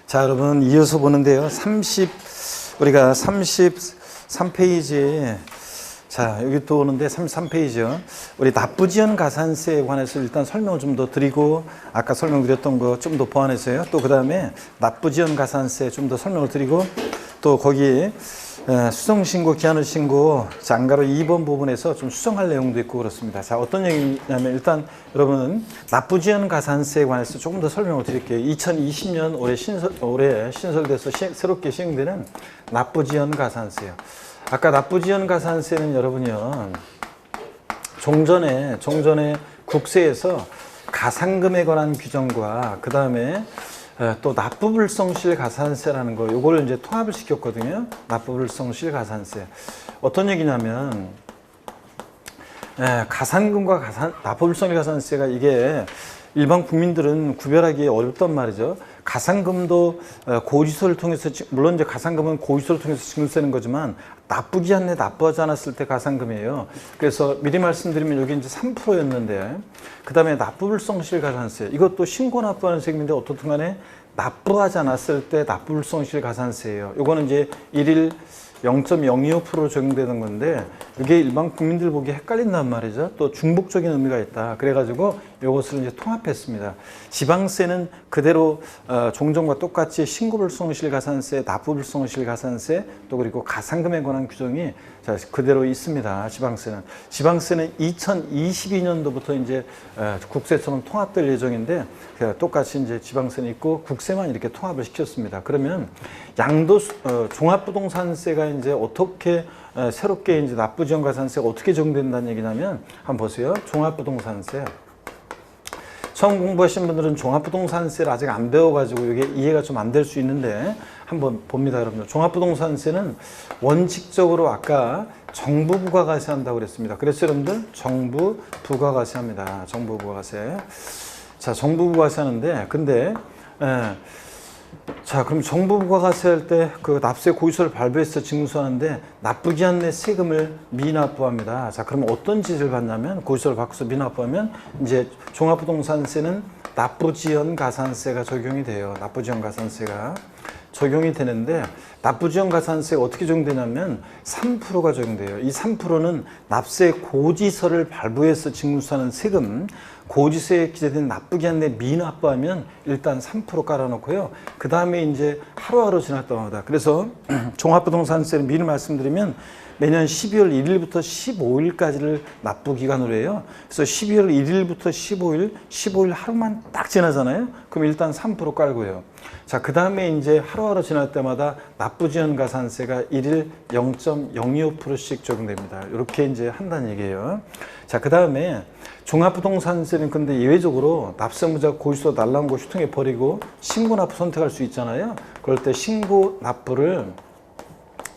자, 여러분 이어서 보는데요. 우리가 33페이지. 자, 여기 또 오는데 33페이지요. 우리 납부지연 가산세에 관해서 일단 설명을 좀 더 드리고, 아까 설명드렸던 거 좀 더 보완해서요. 또 그 다음에 납부지연 가산세 좀 더 설명을 드리고, 또 거기 수정신고, 기한의 신고, 장가로 2번 부분에서 좀 수정할 내용도 있고 그렇습니다. 자, 어떤 얘기냐면 일단 여러분 납부지연 가산세에 관해서 조금 더 설명을 드릴게요. 2020년 올해 신설돼서 새롭게 시행되는 납부지연 가산세요. 아까 납부지연 가산세는 여러분이요, 종전에 국세에서 가산금에 관한 규정과 그 다음에 또 납부불성실 가산세라는 거, 요거를 이제 통합을 시켰거든요. 납부불성실 가산세. 어떤 얘기냐면, 가산금과 납부불성실 가산세가 이게 일반 국민들은 구별하기 어렵단 말이죠. 가산금도 고지서를 통해서, 물론 이제 가산금은 고지서를 통해서 증세는 거지만 납부기한 내 납부하지 않았을 때 가산금이에요. 그래서 미리 말씀드리면 여기 이제 3%였는데, 그 다음에 납부불성실 가산세, 이것도 신고 납부하는 세금인데 어떻든 간에 납부하지 않았을 때 납부불성실 가산세예요. 이거는 이제 일일 0.025% 적용되는 건데, 이게 일반 국민들 보기에 헷갈린단 말이죠. 또 중복적인 의미가 있다. 그래가지고 이것을 이제 통합했습니다. 지방세는 그대로 종전과 똑같이 신고불성실 가산세, 납부불성실 가산세, 또 그리고 가산금에 관한 규정이 그대로 있습니다. 지방세는 2022년도부터 이제 국세처럼 통합될 예정인데, 똑같이 이제 지방세는 있고 국세만 이렇게 통합을 시켰습니다. 그러면 종합부동산세가 이제 어떻게 새롭게 이제 납부지연 가산세가 어떻게 적용된다는 얘기냐면, 한번 보세요. 종합부동산세. 처음 공부하신 분들은 종합부동산세를 아직 안 배워가지고 이게 이해가 좀 안 될 수 있는데, 한번 봅니다, 여러분들. 종합부동산세는 원칙적으로 아까 정부 부가가세 한다고 그랬습니다. 그래서 여러분들 정부 부가가세 합니다. 정부 부가가세. 자, 정부 부가가세 하는데, 근데 자, 그럼 정부 부가가세 할 때 그 납세 고지서를 발부해서 징수하는데 납부기한 내 세금을 미납부합니다. 자, 그러면 어떤 짓을 받냐면, 고지서를 바꿔서 미납부하면 이제 종합부동산세는 납부지연 가산세가 적용이 돼요. 납부지연 가산세가 적용이 되는데, 납부지연 가산세가 어떻게 적용되냐면 3%가 적용돼요. 이 3%는 납세 고지서를 발부해서 징수하는 세금, 고지서에 기재된 납부기한 내 미납부하면 일단 3% 깔아놓고요. 그 다음에 이제 하루하루 지날 때마다, 그래서 종합부동산세를 미리 말씀드리면 매년 12월 1일부터 15일까지를 납부기간으로 해요. 그래서 12월 1일부터 15일 하루만 딱 지나잖아요. 그럼 일단 3% 깔고요. 자, 그 다음에 이제 하루하루 지날 때마다 납부지연 가산세가 1일 0.025%씩 적용됩니다. 이렇게 이제 한다는 얘기예요. 자, 그 다음에 종합부동산세는 근데 예외적으로 납세무자 고지서 날라온 거 휴통에 버리고 신고납부 선택할 수 있잖아요. 그럴 때 신고납부를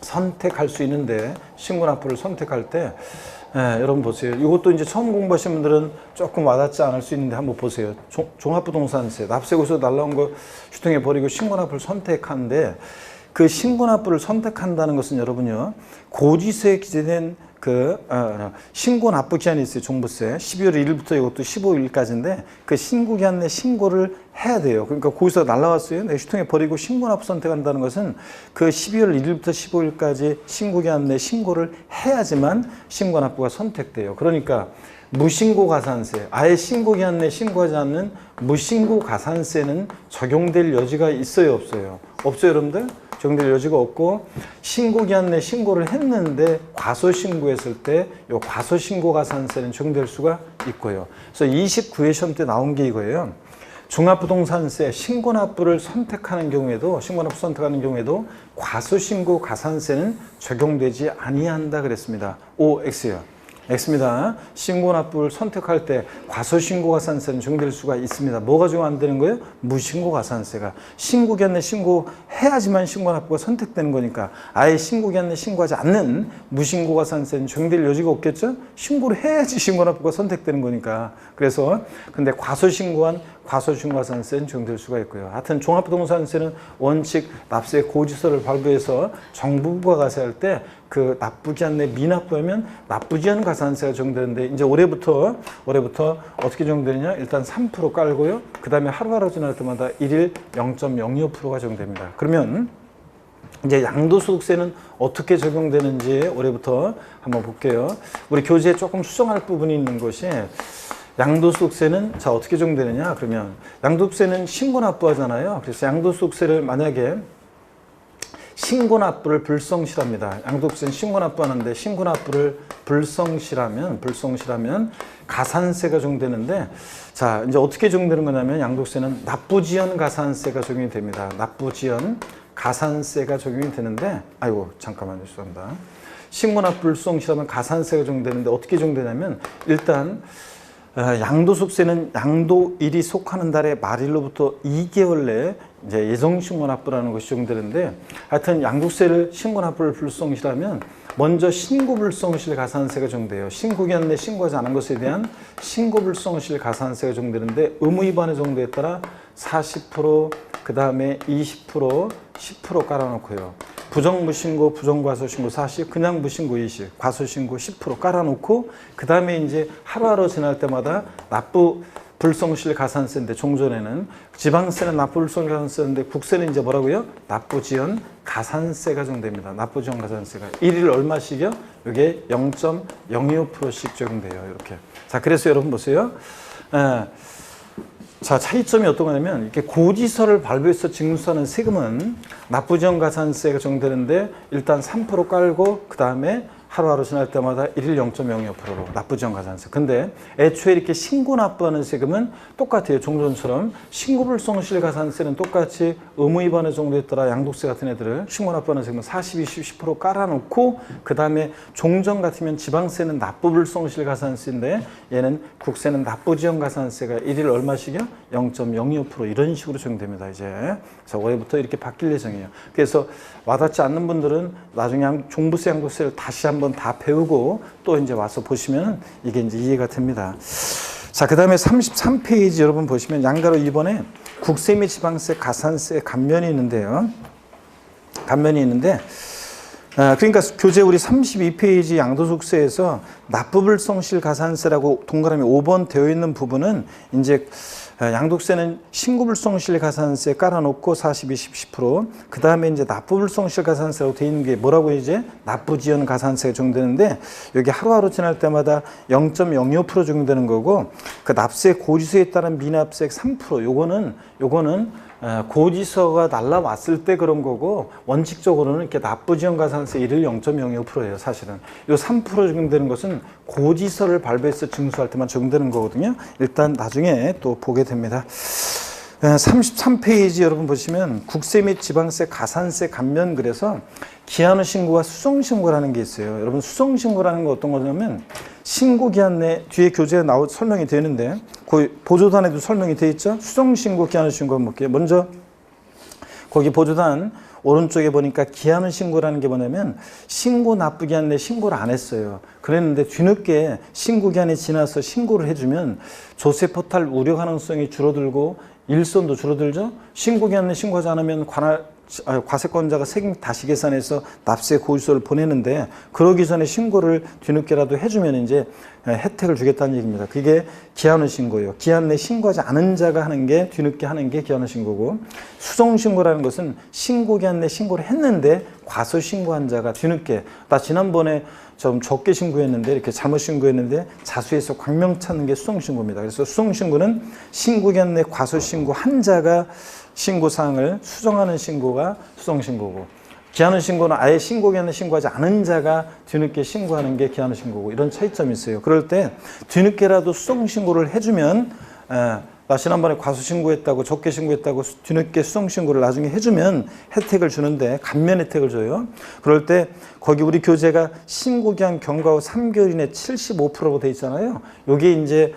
선택할 수 있는데, 신고납부를 선택할 때 여러분 보세요. 이것도 이제 처음 공부하신 분들은 조금 와닿지 않을 수 있는데 한번 보세요. 종합부동산세, 납세고지서 날라온 거 휴통에 버리고 신고납부를 선택하는데, 그 신고납부를 선택한다는 것은 여러분요, 고지서에 기재된 신고납부 기한이 있어요. 종부세 12월 1일부터 이것도 15일까지인데 그 신고기한 내 신고를 해야 돼요. 그러니까 고지서 날라왔어요. 내 휴통에 버리고 신고납부 선택한다는 것은 그 12월 1일부터 15일까지 신고기한 내 신고를 해야지만 신고납부가 선택돼요. 그러니까 무신고 가산세, 아예 신고기한 내 신고하지 않는 무신고 가산세는 적용될 여지가 있어요, 없어요? 없어요, 여러분들? 적용될 여지가 없고, 신고기한 내 신고를 했는데 과소신고했을 때 이 과소신고 가산세는 적용될 수가 있고요. 그래서 29회 시험 때 나온 게 이거예요. 종합부동산세 신고납부를 선택하는 경우에도, 과소신고 가산세는 적용되지 아니한다 그랬습니다. O, X요. X입니다. 신고납부를 선택할 때 과소신고 가산세는 적용될 수가 있습니다. 뭐가 적용 안 되는 거예요? 무신고 가산세가. 신고기한 내 신고해야지만 신고납부가 선택되는 거니까, 아예 신고기한 내 신고하지 않는 무신고 가산세는 적용될 여지가 없겠죠? 신고를 해야지 신고납부가 선택되는 거니까. 그래서 근데 과소신고한 과소신고가산세는 적용될 수가 있고요. 하여튼 종합부동산세는 원칙 납세 고지서를 발부해서 정부가 가세할 때 그 나쁘지 않네 미납부하면 나쁘지 않은 가산세가 적용되는데 이제 올해부터 어떻게 적용되느냐? 일단 3% 깔고요. 그 다음에 하루하루 지날 때마다 일일 0.02%가 적용됩니다. 그러면 이제 양도소득세는 어떻게 적용되는지 올해부터 한번 볼게요. 우리 교재에 조금 수정할 부분이 있는 것이 양도소득세는 자 어떻게 적용되느냐? 그러면 양도소득세는 신고납부하잖아요. 그래서 양도소득세를 만약에 신고납부를 불성실합니다. 양도소득세는 신고납부하는데 신고납부를 불성실하면 가산세가 적용되는데 자 이제 어떻게 적용되는 거냐면 양도소득세는 납부지연 가산세가 적용이 됩니다. 납부지연 가산세가 적용이 되는데 아이고 잠깐만요 죄송합니다. 신고납부 불성실하면 가산세가 적용되는데 어떻게 적용되냐면 일단 양도소득세는 양도일이 속하는 달의 말일로부터 2개월 내에 이제 예정신고납부라는 것이 적용되는데 하여튼 양도세를 신고납부를 불성실하면 먼저 신고불성실 가산세가 적용돼요. 신고기한 내 신고하지 않은 것에 대한 신고불성실 가산세가 적용되는데 의무위반의 정도에 따라 40%, 그 다음에 20%, 10% 깔아놓고요. 부정무신고, 부정과소신고 40, 그냥 무신고 20, 과소신고 10% 깔아놓고 그 다음에 이제 하루하루 지날 때마다 납부 불성실 가산세인데 종전에는 지방세는 납부 불성실 가산세인데 국세는 이제 뭐라고요? 납부지연 가산세가 적용됩니다. 납부지연 가산세가 일일 얼마씩이요? 이게 0.025%씩 적용돼요. 이렇게. 자 그래서 여러분 보세요. 자 차이점이 어떤 거냐면 이렇게 고지서를 발부해서 징수하는 세금은 납부지연 가산세가 적용되는데 일단 3% 깔고 그 다음에 하루하루 지날 때마다 일일 0.02%로 납부지연 가산세. 근데 애초에 이렇게 신고납부하는 세금은 똑같아요. 종전처럼 신고불성실 가산세는 똑같이 의무위반의 정도에 따라 양도세 같은 애들을 신고납부하는 세금은 40, 20, 10% 깔아놓고 그 다음에 종전 같으면 지방세는 납부불성실 가산세인데 얘는 국세는 납부지연 가산세가 일일 얼마씩이요? 0.02% 이런 식으로 적용됩니다. 이제 그래서 올해부터 이렇게 바뀔 예정이에요. 그래서 와닿지 않는 분들은 나중에 종부세 양도세를 다시 한번 다 배우고 또 이제 와서 보시면 이게 이제 이해가 됩니다. 자, 그 다음에 33페이지 여러분 보시면 양가로 2번에 국세 및 지방세 가산세 감면이 있는데요. 그러니까 교재 우리 32페이지 양도소득세에서 납부불성실 가산세라고 동그라미 5번 되어 있는 부분은 이제 양도세는 신고불성실 가산세 깔아놓고 40, 20, 10%. 그 다음에 이제 납부불성실 가산세라고 되어 있는 게 뭐라고 이제 납부지연 가산세가 적용되는데 여기 하루하루 지날 때마다 0.02% 적용되는 거고 그 납세 고지서에 따른 미납세액 3% 요거는 고지서가 날라왔을 때 그런 거고 원칙적으로는 이렇게 납부지연 가산세 일일 0.02%예요. 사실은 요 3% 적용되는 것은 고지서를 발부해서 징수할 때만 적용되는 거거든요. 일단 나중에 또 보게 됩니다. 33페이지 여러분 보시면 국세 및 지방세 가산세 감면 그래서 기한후 신고와 수정신고라는 게 있어요. 여러분 수정신고라는 거 어떤 거냐면 신고기한 내 뒤에 교재에 설명이 되는데 그 보조단에도 설명이 돼 있죠. 수정신고 기한후 신고 한번 볼게요. 먼저 거기 보조단 오른쪽에 보니까 기한후 신고라는 게 뭐냐면 신고 납부기한 내 신고를 안 했어요. 그랬는데 뒤늦게 신고기한이 지나서 신고를 해주면 조세 포탈 우려 가능성이 줄어들고 일손도 줄어들죠. 신고기한 내 신고하지 않으면 과세권자가 세금 다시 계산해서 납세 고지서를 보내는데 그러기 전에 신고를 뒤늦게라도 해주면 이제 혜택을 주겠다는 얘기입니다. 그게 기한후 신고예요. 기한 내 신고하지 않은 자가 하는 게 뒤늦게 하는 게 기한후 신고고 수정 신고라는 것은 신고기한 내 신고를 했는데 과소 신고한 자가 뒤늦게 나 지난번에 좀 적게 신고했는데 이렇게 잘못 신고했는데 자수해서 광명 찾는 게 수정 신고입니다. 그래서 수정 신고는 신고기한 내 과소 신고 한 자가 신고사항을 수정하는 신고가 수정신고고 기한후 신고는 아예 신고기한에 신고하지 않은 자가 뒤늦게 신고하는 게 기한후 신고고 이런 차이점이 있어요. 그럴 때 뒤늦게라도 수정신고를 해주면 나 지난번에 과소신고했다고 적게 신고했다고 뒤늦게 수정신고를 나중에 해주면 혜택을 주는데 감면 혜택을 줘요. 그럴 때 거기 우리 교재가 신고기한 경과 후 3개월 이내 75%로 돼 있잖아요. 요게 이제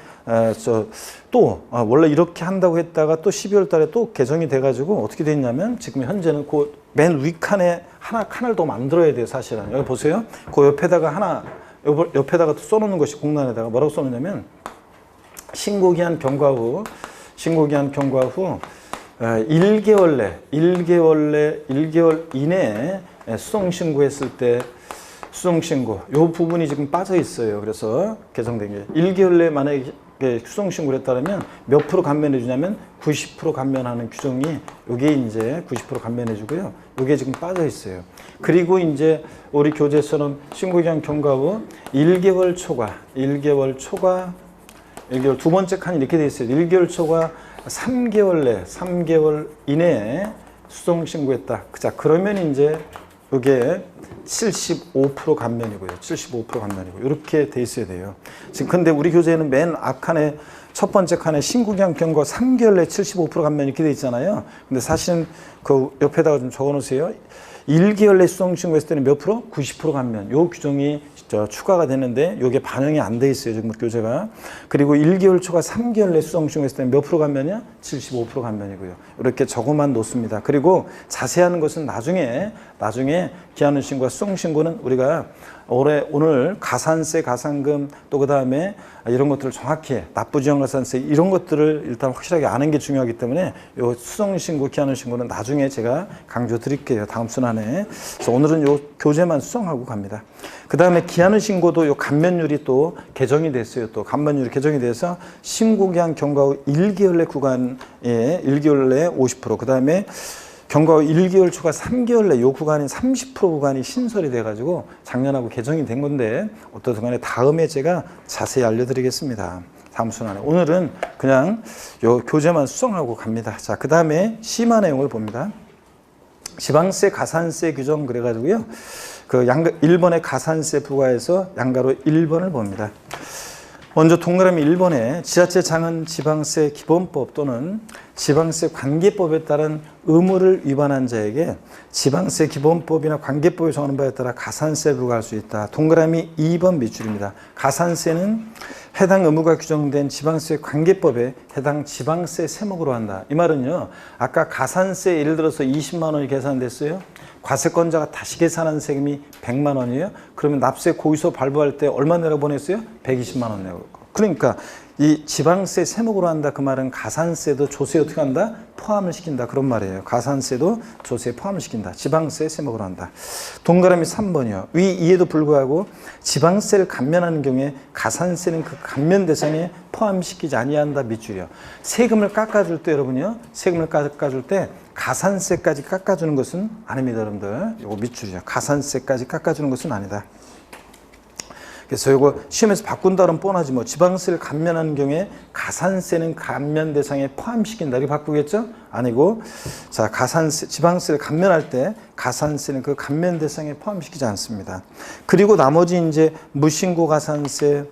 원래 이렇게 한다고 했다가 또 12월 달에 또 개정이 돼가지고 어떻게 돼 있냐면 지금 현재는 그 맨 윗칸에 칸을 더 만들어야 돼요. 사실은 여기 보세요. 그 옆에다가 옆에다가 또 써놓는 것이 공란에다가 뭐라고 써놓냐면 신고기한 경과 후 신고기한 경과 후 1개월 이내에 수송신고했을 때 수송신고 요 부분이 지금 빠져 있어요. 그래서 개정된 게 1개월 내에 만약에 수송신고를 했다면 몇 프로 감면해 주냐면 90% 감면하는 규정이 요게 이제 90% 감면해 주고요. 요게 지금 빠져 있어요. 그리고 이제 우리 교재처럼 신고기한 경과 후 1개월 초과 두 번째 칸이 이렇게 돼 있어요. 1개월 초과 3개월 이내에 수송신고했다. 자, 그러면 이제 이게 75% 감면이고요. 75% 감면이고 이렇게 돼 있어야 돼요. 지금 근데 우리 교재는 맨 앞칸에 첫 번째 칸에 신고기한 경과 3개월 내 75% 감면 이렇게 돼 있잖아요. 근데 사실은 그 옆에다가 좀 적어 놓으세요. 1개월 내 수송신고했을 때는 몇 프로? 90% 감면. 요 규정이 추가가 되는데 요게 반영이 안 돼 있어요. 지금 교재가. 그리고 1개월 초과 3개월 내 수송신고했을 때는 몇 프로 감면이야? 75% 감면이고요. 이렇게 적어만 놓습니다. 그리고 자세한 것은 나중에 기한은 신고와 수송신고는 우리가 오늘 가산세, 가산금 또 그 다음에 이런 것들을 정확히 납부지연가산세 이런 것들을 일단 확실하게 아는 게 중요하기 때문에 요 수송신고, 기한은 신고는 나중에 제가 강조 드릴게요. 다음 순환에. 그래서 오늘은 요 교재만 수정하고 갑니다. 그 다음에 기한은 신고도 요 감면율이 또 개정이 됐어요. 또 감면율이 개정이 돼서 신고기한 경과 후 1개월 내 구간에 1개월 내 50%, 그 다음에 경과 후 1개월 초과 3개월 내 요 구간인 30% 구간이 신설이 돼가지고 작년하고 개정이 된 건데 어떤 순간에 다음에 제가 자세히 알려드리겠습니다. 다음 순환에. 오늘은 그냥 요 교재만 수정하고 갑니다. 자, 그 다음에 심화 내용을 봅니다. 지방세, 가산세 규정 그래가지고요. 그 1번의 가산세 부과에서 양가로 1번을 봅니다. 먼저 동그라미 1번에 지자체 장은 지방세 기본법 또는 지방세 관계법에 따른 의무를 위반한 자에게 지방세 기본법이나 관계법이 정하는 바에 따라 가산세 부과할 수 있다. 동그라미 2번 밑줄입니다. 가산세는 해당 의무가 규정된 지방세 관계법에 해당 지방세 세목으로 한다. 이 말은요. 아까 가산세 예를 들어서 20만 원이 계산됐어요. 과세권자가 다시 계산한 세금이 100만 원이에요. 그러면 납세 고의서 발부할 때 얼마 내라고 보냈어요? 120만 원 내고. 그러니까 이 지방세 세목으로 한다. 그 말은 가산세도 조세에 어떻게 한다? 포함을 시킨다. 그런 말이에요. 가산세도 조세에 포함을 시킨다. 지방세 세목으로 한다. 동그라미 3번이요. 위 이에도 불구하고 지방세를 감면하는 경우에 가산세는 그 감면 대상에 포함시키지 아니한다. 밑줄이요. 세금을 깎아줄 때 여러분요. 세금을 깎아줄 때 가산세까지 깎아주는 것은 아닙니다. 여러분들. 이거 밑줄이요. 가산세까지 깎아주는 것은 아니다. 그래서 이거 시험에서 바꾼다면 뻔하지 뭐 지방세를 감면하는 경우에 가산세는 감면 대상에 포함시킨다 이렇게 바꾸겠죠? 아니고 자 가산세 지방세를 감면할 때 가산세는 그 감면 대상에 포함시키지 않습니다. 그리고 나머지 이제 무신고 가산세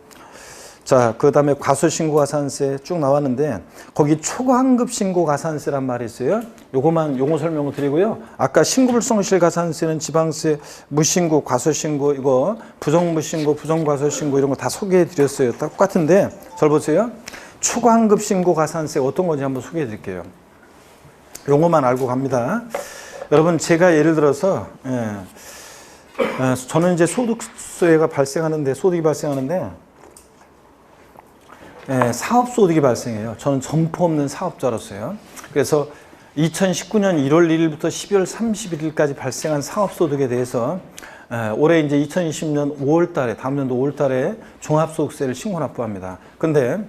자, 그 다음에 과소신고가산세 쭉 나왔는데 거기 초과환급 신고가산세란 말이 있어요. 요거만 용어 설명을 드리고요. 아까 신고불성실 가산세는 지방세, 무신고, 과소신고 이거 부정무신고, 부정과소신고 이런 거 다 소개해 드렸어요. 똑같은데 잘 보세요. 초과환급 신고가산세 어떤 건지 한번 소개해 드릴게요. 용어만 알고 갑니다. 여러분 제가 예를 들어서 저는 이제 소득세가 발생하는데 소득이 발생하는데 사업소득이 발생해요. 저는 점포 없는 사업자로서요. 그래서 2019년 1월 1일부터 12월 31일까지 발생한 사업소득에 대해서 올해 이제 2020년 5월 달에, 다음 년도 5월 달에 종합소득세를 신고납부합니다. 근데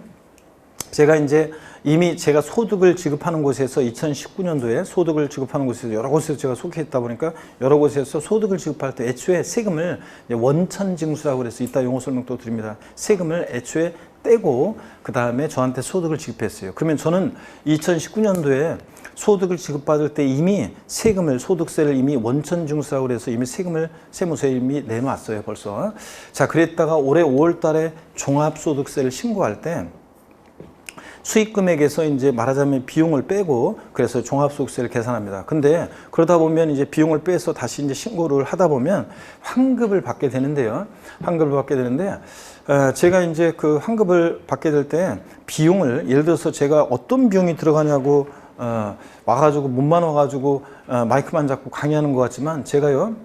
제가 이제 이미 제가 소득을 지급하는 곳에서 2019년도에 소득을 지급하는 곳에서 여러 곳에서 제가 속해있다 보니까 여러 곳에서 소득을 지급할 때 애초에 세금을 원천징수라고 그래서 이따 용어 설명 또 드립니다. 세금을 애초에 떼고 그 다음에 저한테 소득을 지급했어요. 그러면 저는 2019년도에 소득을 지급받을 때 이미 세금을 소득세를 이미 원천징수라고 그래서 이미 세금을 세무서에 이미 내놨어요. 벌써. 자, 그랬다가 올해 5월 달에 종합소득세를 신고할 때 수익금액에서 이제 말하자면 비용을 빼고 그래서 종합소득세를 계산합니다. 근데 그러다 보면 이제 비용을 빼서 다시 이제 신고를 하다 보면 환급을 받게 되는데요. 환급을 받게 되는데 제가 이제 그 환급을 받게 될 때 비용을 예를 들어서 제가 어떤 비용이 들어가냐고 와가지고 몸만 와가지고 마이크만 잡고 강의하는 것 같지만 제가요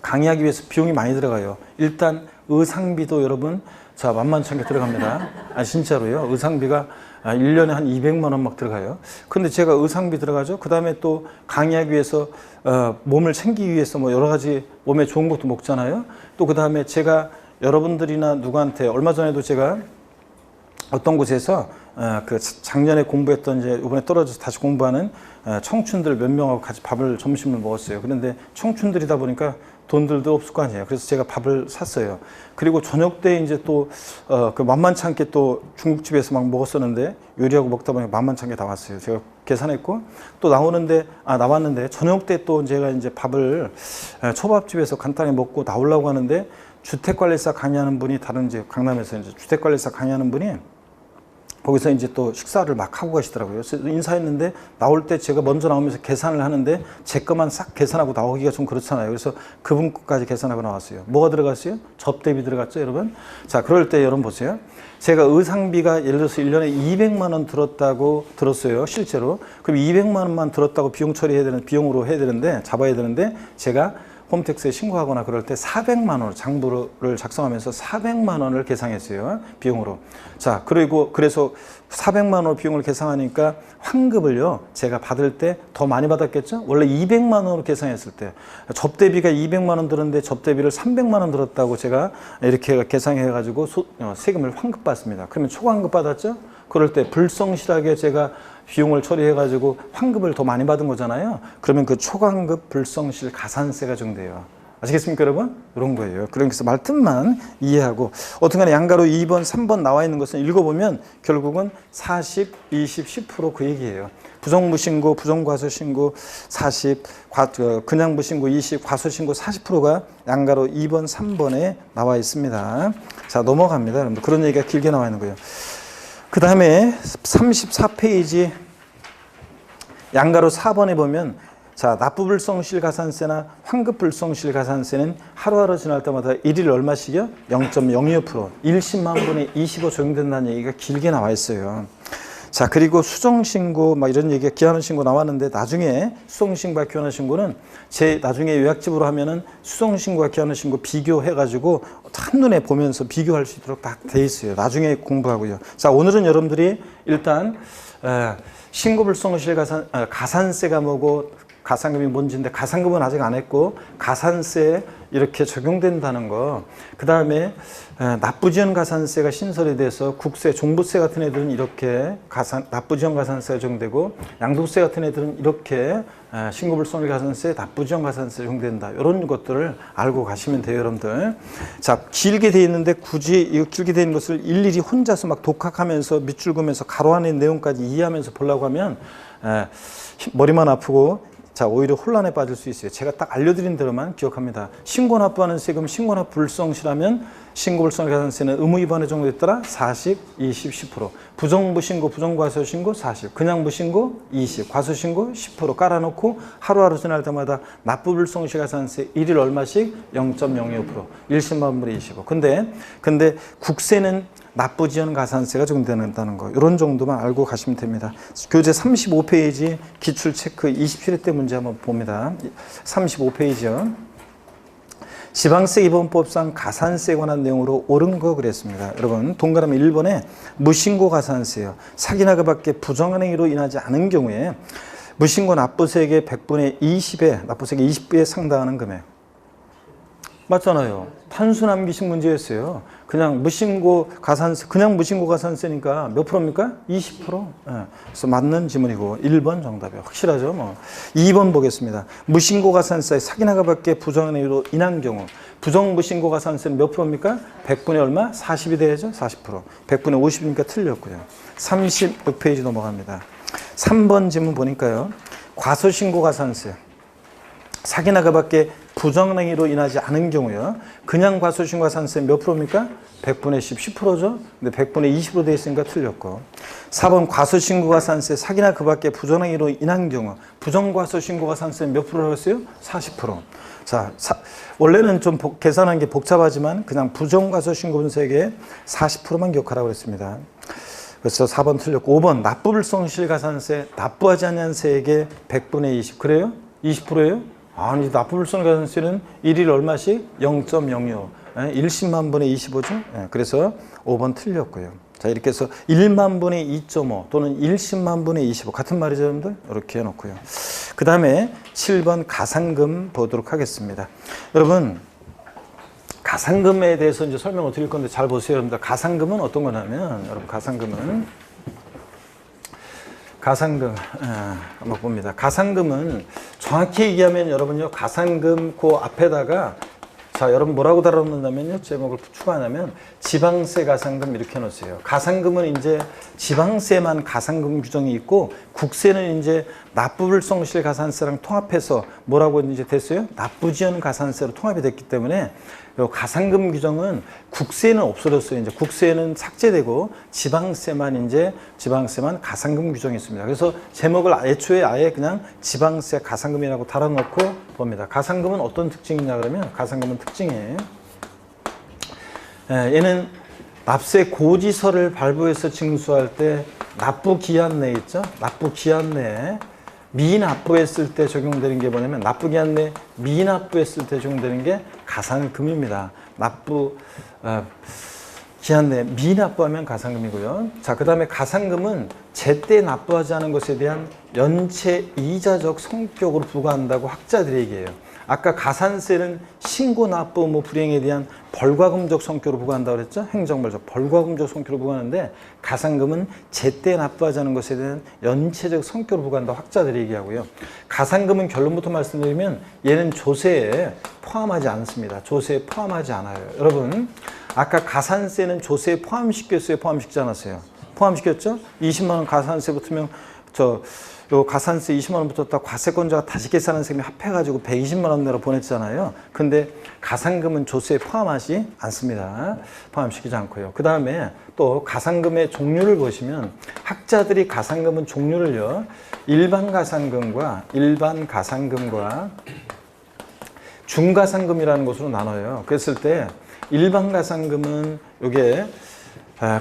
강의하기 위해서 비용이 많이 들어가요. 일단 의상비도 여러분 자 만만찮게 들어갑니다. 아 진짜로요. 의상비가 1년에 한 200만 원 막 들어가요. 근데 제가 의상비 들어가죠. 그 다음에 또 강의하기 위해서 몸을 챙기기 위해서 뭐 여러 가지 몸에 좋은 것도 먹잖아요. 또 그 다음에 제가 여러분들이나 누구한테 얼마 전에도 제가 어떤 곳에서 그 작년에 공부했던 이제 이번에 떨어져서 다시 공부하는 청춘들 몇 명하고 같이 밥을 점심을 먹었어요. 그런데 청춘들이다 보니까 돈들도 없을 거 아니에요. 그래서 제가 밥을 샀어요. 그리고 저녁 때 이제 또 그 만만치 않게 또 중국집에서 막 먹었었는데 요리하고 먹다 보니까 만만치 않게 나왔어요. 제가 계산했고 또 나왔는데 저녁 때 또 제가 이제 밥을 초밥집에서 간단히 먹고 나오려고 하는데 주택관리사 강의하는 분이 다른 이제 강남에서 이제 주택관리사 강의하는 분이 거기서 이제 또 식사를 막 하고 가시더라고요. 그래서 인사했는데 나올 때 제가 먼저 나오면서 계산을 하는데 제 것만 싹 계산하고 나오기가 좀 그렇잖아요. 그래서 그분 것까지 계산하고 나왔어요. 뭐가 들어갔어요? 접대비 들어갔죠, 여러분? 자, 그럴 때 여러분 보세요. 제가 의상비가 예를 들어서 1년에 200만 원 들었다고 들었어요, 실제로. 그럼 200만 원만 들었다고 비용으로 해야 되는데, 잡아야 되는데, 제가 홈택스에 신고하거나 그럴 때 400만 원, 장부를 작성하면서 400만 원을 계상했어요. 비용으로. 자, 그래서 400만 원 비용을 계상하니까 환급을요, 제가 받을 때 더 많이 받았겠죠? 원래 200만 원으로 계상했을 때. 접대비가 200만 원 들었는데 접대비를 300만 원 들었다고 제가 이렇게 계상해가지고 세금을 환급받습니다. 그러면 초과환급 받았죠? 그럴 때 불성실하게 제가 비용을 처리해가지고 환급을 더 많이 받은 거잖아요. 그러면 그 초과환급 불성실 가산세가 정돼요. 아시겠습니까, 여러분? 이런 거예요. 그래서 말뜻만 이해하고 어떤 간에 양가로 2번, 3번 나와 있는 것은 읽어보면 결국은 40, 20, 10% 그 얘기예요. 부정무신고, 부정과소신고 40, 그냥 무신고 20, 과소신고 40%가 양가로 2번, 3번에 나와 있습니다. 자, 넘어갑니다. 여러분들. 그런 얘기가 길게 나와 있는 거예요. 그 다음에 34페이지 양가로 4번에 보면 자, 납부불성실가산세나 환급불성실가산세는 하루하루 지날 때마다 일일 얼마씩이요? 0.02%, 1십만 분의 25 적용된다는 얘기가 길게 나와 있어요. 자, 그리고 수정신고 막 이런 얘기가 기한신고 나왔는데 나중에 수정신고와 기한신고는 나중에 요약집으로 하면은 수정신고와 기한신고 비교해가지고 한눈에 보면서 비교할 수 있도록 딱 돼 있어요. 나중에 공부하고요. 자, 오늘은 여러분들이 일단 신고불성실 가산세가 뭐고 가산금이 뭔지인데 가산금은 아직 안 했고 가산세 이렇게 적용된다는 거. 그 다음에 납부지원 가산세가 신설이 돼서 국세, 종부세 같은 애들은 이렇게 납부지원 가산세가 적용되고 양도세 같은 애들은 이렇게 신고불성실 가산세, 납부지원 가산세 적용된다. 이런 것들을 알고 가시면 돼요, 여러분들. 자, 길게 돼 있는데 굳이 이 길게 돼 있는 것을 일일이 혼자서 막 독학하면서 밑줄 그으면서 가로 안에 불러가면서 이해하면서 보려고 하면 머리만 아프고 자, 오히려 혼란에 빠질 수 있어요. 제가 딱 알려드린 대로만 기억합니다. 신고 납부하는 세금, 신고 납부 불성실하면 신고불성실 가산세는 의무 위반에 적용됐더라 40, 20, 10%. 부정무신고, 부정과소신고 40, 그냥 무신고 20, 과소신고 10% 깔아놓고 하루하루 지날 때마다 납부불성실 가산세 일일 얼마씩 0.02%, 1십만 분의 25. 근데 국세는 납부지원 가산세가 적용된다는 거, 이런 정도만 알고 가시면 됩니다. 교재 35페이지 기출체크 27회 때 문제 한번 봅니다. 35페이지요. 지방세 기본법상 가산세에 관한 내용으로 옳은 거 그랬습니다. 여러분, 동그라미 1번에 무신고 가산세요. 사기나 그 밖에 부정한 행위로 인하지 않은 경우에 무신고 납부세액의 100분의 20에 납부세액의 20배에 상당하는 금액. 맞잖아요. 탄수남기식 문제였어요. 그냥 무신고 가산세니까 몇 프로입니까? 20%. 예. 그래서 맞는 지문이고 1번 정답이에요. 확실하죠? 뭐. 2번 보겠습니다. 무신고 가산세 사기나가 밖에 부정한 행위로 인한 경우 부정무신고 가산세는 몇 프로입니까? 100분의 얼마? 40이 돼야죠? 40%. 100분의 50이니까 틀렸고요. 36페이지 넘어갑니다. 3번 지문 보니까요. 과소신고 가산세 사기나가 밖에 부정행위로 인하지 않은 경우요. 그냥 과소신고 가산세 몇 프로입니까? 100분의 10%죠. 근데 100분의 20으로 되어 있으니까 틀렸고. 4번 과소신고 가산세 사기나 그 밖에 부정행위로 인한 경우 부정과소신고 가산세 몇 프로라고 했어요? 40%. 자, 원래는 좀 계산한 게 복잡하지만 그냥 부정과소신고 분세액의 40%만 기억하라고 했습니다. 그래서 4번 틀렸고 5번 납부불성실 가산세 납부하지 않은 세액의 100분의 20. 그래요? 20%예요? 아니, 납부불성실 가산세는 일일 얼마씩? 0.05. 1십만 분의 25죠? 그래서 5번 틀렸고요. 자, 자, 이렇게 해서 1만 분의 2.5 또는 10만 분의 25 같은 말이죠, 여러분들? 이렇게 해놓고요. 그 다음에 7번 가상금 보도록 하겠습니다. 여러분, 가상금에 대해서 이제 설명을 드릴 건데 잘 보세요, 여러분들. 가상금은 어떤 거냐면, 여러분, 가상금 한번 봅니다. 가상금은 정확히 얘기하면 여러분요, 가상금 그 앞에다가 자, 여러분 뭐라고 달아놓는다면요, 제목을 추가하냐면 지방세 가상금 이렇게 놓으세요. 가상금은 이제 지방세만 가상금 규정이 있고 국세는 이제 납부불성실 가산세랑 통합해서 뭐라고 이제 됐어요? 납부지연 가산세로 통합이 됐기 때문에 요 가상금 규정은 국세는 없어졌어요. 이제 국세는 삭제되고 지방세만 가상금 규정이 있습니다. 그래서 제목을 애초에 아예 그냥 지방세 가상금이라고 달아놓고 봅니다. 가상금은 어떤 특징이냐 그러면 가상금은 특징이에요. 얘는 납세 고지서를 발부해서 징수할 때 납부기한 내에 있죠. 납부기한 내에 미납부했을 때 적용되는 게 뭐냐면 납부기한 내 미납부했을 때 적용되는 게 가상금입니다. 기한 내 미납부하면 가상금이고요. 자, 그 다음에 가상금은 제때 납부하지 않은 것에 대한 연체 이자적 성격으로 부과한다고 학자들이 얘기해요. 아까 가산세는 신고 납부 의무 불이행에 대한 벌과금적 성격으로 부과한다고 그랬죠? 행정벌적 벌과금적 성격으로 부과하는데 가상금은 제때 납부하지 않은 것에 대한 연체적 성격으로 부과한다고 학자들이 얘기하고요. 가상금은 결론부터 말씀드리면 얘는 조세에 포함하지 않습니다. 조세에 포함하지 않아요. 여러분, 아까 가산세는 조세에 포함시켰어요? 포함시키지 않았어요? 포함시켰죠? 20만 원 가산세 붙으면 요 가산세 20만 원 붙었다 과세권자가 다시 계산한 셈이 합해가지고 120만 원 내로 보냈잖아요. 근데 가상금은 조세에 포함하지 않습니다. 포함시키지 않고요. 그 다음에 또 가상금의 종류를 보시면 학자들이 가상금은 종류를요, 일반 가상금과 중가상금이라는 것으로 나눠요. 그랬을 때 일반 가상금은 요게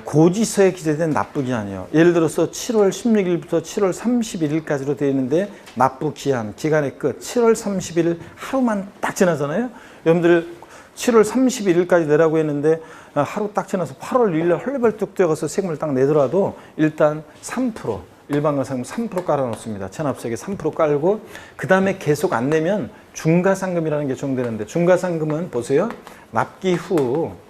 고지서에 기재된 납부기한이요. 예를 들어서 7월 16일부터 7월 31일까지로 되어 있는데 납부기한, 기간의 끝 7월 31일 하루만 딱 지나잖아요. 여러분들 7월 31일까지 내라고 했는데 하루 딱 지나서 8월 1일에 헐레벌떡 뛰어가서 세금을 딱 내더라도 일단 3% 일반 가상금 3% 깔아놓습니다. 체납세액에 3% 깔고 그 다음에 계속 안 내면 중가상금이라는 게 적용되는데 중가상금은 보세요. 납기 후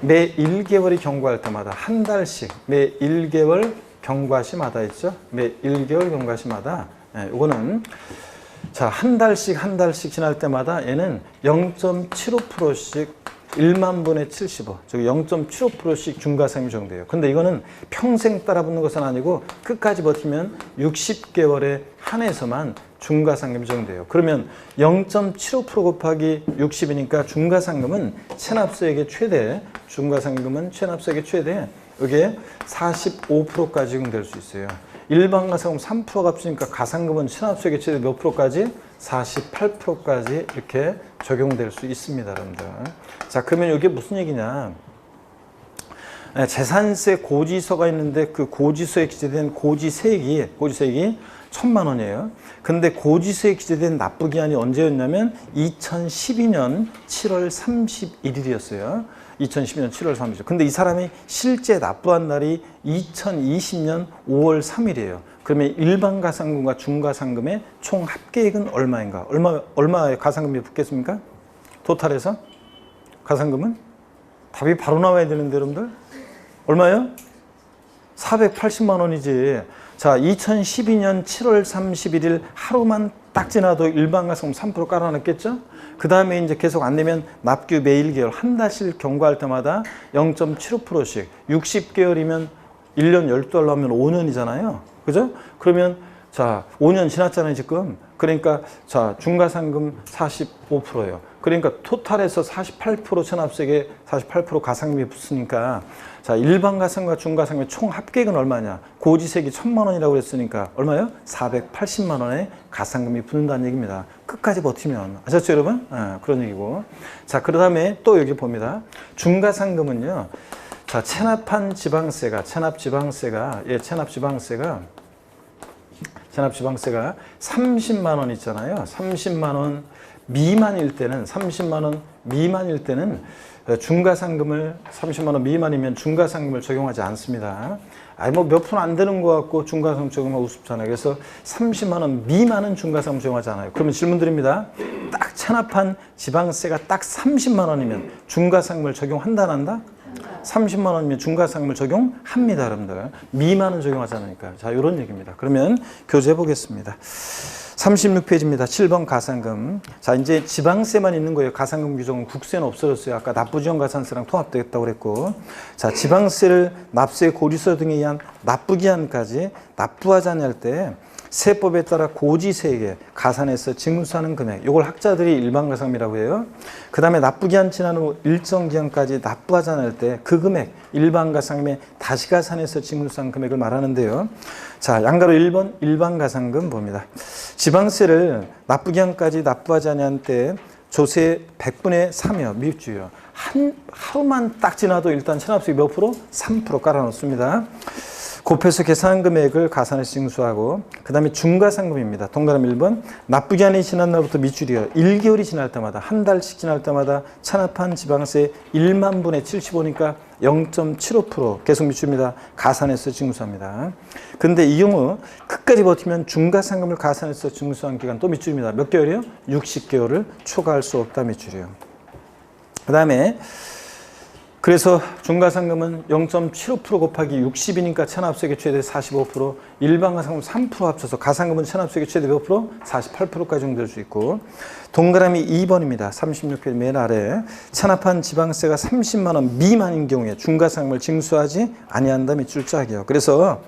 매 1개월이 경과할 때마다 한 달씩 매 1개월 경과시마다 있죠. 매 1개월 경과시마다 이거는 자, 한 달씩 지날 때마다 얘는 0.75%씩 1만 분의 75, 즉 0.75%씩 중과상금이 적용돼요. 근데 이거는 평생 따라붙는 것은 아니고 끝까지 버티면 60개월에 한해서만 중과상금이 적용돼요. 그러면 0.75% 곱하기 60이니까 중과상금은 체납세액의 최대, 이게 45%까지 적용될 수 있어요. 일반 가상금 3%가 값이니까 가상금은 체납세액의 최대 몇 프로까지? 48%까지 이렇게 적용될 수 있습니다, 여러분들. 자, 그러면 이게 무슨 얘기냐? 재산세 고지서가 있는데 그 고지서에 기재된 고지세액이 1,000만 원이에요. 근데 고지서에 기재된 납부기한이 언제였냐면 2012년 7월 31일이었어요. 2012년 7월 30일. 근데 이 사람이 실제 납부한 날이 2020년 5월 3일이에요. 그러면 일반 가상금과 중가상금의 총 합계액은 얼마인가? 얼마의 가상금이 붙겠습니까? 토탈에서? 가상금은? 답이 바로 나와야 되는데, 여러분들? 얼마요? 480만 원이지. 자, 2012년 7월 31일 하루만 딱 지나도 일반 가상금 3% 깔아놨겠죠? 그 다음에 이제 계속 안 내면 납규 매 1개월, 한 달씩 경과할 때마다 0.75%씩 60개월이면 1년 12달러 하면 5년이잖아요. 그죠? 그러면 자, 5년 지났잖아요, 지금. 그러니까 자, 중가상금 45%예요. 그러니까 토탈에서 48% 체납세액에 48% 가상금이 붙으니까 자, 일반 가상금과 중가상금의 총 합계액은 얼마냐? 고지세액이 1,000만 원이라고 그랬으니까 얼마요? 480만 원의 가상금이 붙는다는 얘기입니다. 끝까지 버티면. 아셨죠, 여러분? 그런 얘기고. 자, 그 다음에 또 여기 봅니다. 중가상금은요. 자, 체납 지방세가 전압지방세가 30만 원 있잖아요. 30만 원 미만일 때는 중과상금을 30만 원 미만이면 중과상금을 적용하지 않습니다. 아니 뭐 몇 푼 안 되는 거 같고 중과상금 적용하고 우습잖아요. 그래서 30만 원 미만은 중과상금 적용하지 않아요. 그러면 질문 드립니다. 딱 체납한 지방세가 딱 30만 원이면 중과상금을 적용한다 안 한다? 30만 원이면 중과상금을 적용합니다, 여러분들. 미만은 적용하지 않으니까. 자, 이런 얘기입니다. 그러면 교재해 보겠습니다. 36페이지입니다. 7번 가산금. 자, 이제 지방세만 있는 거예요. 가산금 규정은 국세는 없어졌어요. 아까 납부지원 가산세랑 통합되겠다고 그랬고. 자, 지방세를 납세 고지서 등에 의한 납부기한까지 납부하지 않을 때 세법에 따라 고지세액에 가산해서 징수하는 금액, 이걸 학자들이 일반가산금이라고 해요. 그 다음에 납부기한 지난 후 일정 기간까지 납부하지 않을 때 그 금액, 일반가산금에 다시 가산해서 징수한 금액을 말하는데요. 자, 양가로 1번 일반가산금 봅니다. 지방세를 납부기한까지 납부하지 않을 때 조세 100분의 3이요. 미입주요. 하루만 딱 지나도 일단 체납세액 몇 프로? 3% 깔아놓습니다. 곱해서 계산한 금액을 가산해서 징수하고, 그 다음에 중과상금입니다. 동그라미 1번 납부기한이 지난 날부터 밑줄이요. 1개월이 지날 때마다, 한 달씩 지날 때마다 체납한 지방세 1만 분의 75니까 0.75% 계속 밑줄입니다. 가산해서 징수합니다. 근데 이 경우 끝까지 버티면 중과상금을 가산해서 징수한 기간 또 밑줄입니다. 몇 개월이요? 60개월을 초과할 수 없다 밑줄이요. 그 다음에 그래서 중과상금은 0.75% 곱하기 60이니까 체납세액의 최대 45%, 일반가산금 3% 합쳐서 가산금은 체납세액의 최대 몇 프로? 48%까지 적용될 수 있고, 동그라미 2번입니다. 36페이지 맨 아래 체납한 지방세가 30만 원 미만인 경우에 중과상금을 징수하지 아니한다 밑줄 짝이요. 그래서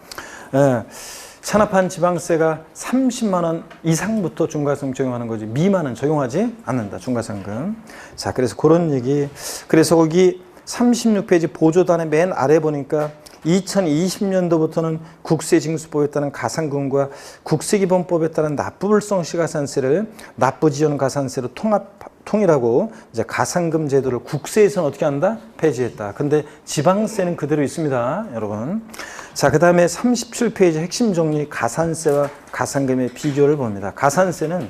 체납한 지방세가 30만 원 이상부터 중과상금 적용하는 거지 미만은 적용하지 않는다. 중과상금. 자, 그래서 그런 얘기. 그래서 거기 36페이지 보조단의 맨 아래 보니까 2020년도부터는 국세징수법에 따른 가산금과 국세기본법에 따른 납부불성 시가산세를 납부지원 가산세로 통일하고 이제 가산금 제도를 국세에서는 어떻게 한다? 폐지했다. 근데 지방세는 그대로 있습니다, 여러분. 자, 그 다음에 37페이지 핵심 정리 가산세와 가산금의 비교를 봅니다. 가산세는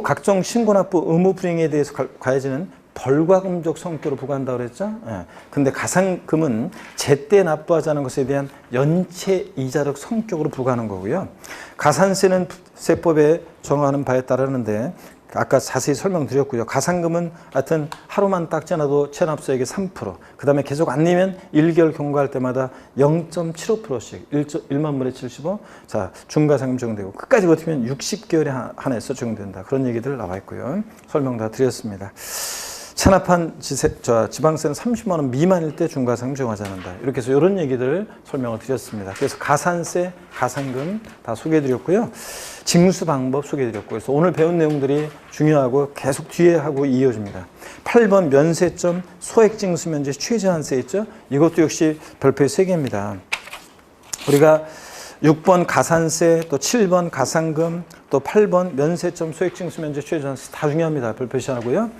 각종 신고납부 의무 불이행에 대해서 가해지는 벌과금적 성격으로 부과한다고 그랬죠? 예. 근데 가산금은 제때 납부하지 않은 것에 대한 연체 이자적 성격으로 부과하는 거고요. 가산세는 세법에 정하는 바에 따르는데 아까 자세히 설명드렸고요. 가산금은 하여튼 하루만 딱 지나도 체납세액의 3%, 그 다음에 계속 안 내면 1개월 경과할 때마다 0.75%씩 1만 분의 75, 자, 중과상금 적용되고 끝까지 버티면 60개월에 한해서 적용된다. 그런 얘기들 나와 있고요. 설명 다 드렸습니다. 체납한 지방세는 30만 원 미만일 때 중과상금 적용하지 않는다. 이렇게 해서 이런 얘기들을 설명을 드렸습니다. 그래서 가산세, 가산금 다 소개해드렸고요. 징수 방법 소개해드렸고, 그래서 오늘 배운 내용들이 중요하고 계속 뒤에 하고 이어집니다. 8번 면세점 소액징수 면제 최저한세 있죠? 이것도 역시 별표의 3개입니다. 우리가 6번 가산세, 또 7번 가산금, 또 8번 면세점 소액징수 면제 최저한세 다 중요합니다. 별표 시하고요.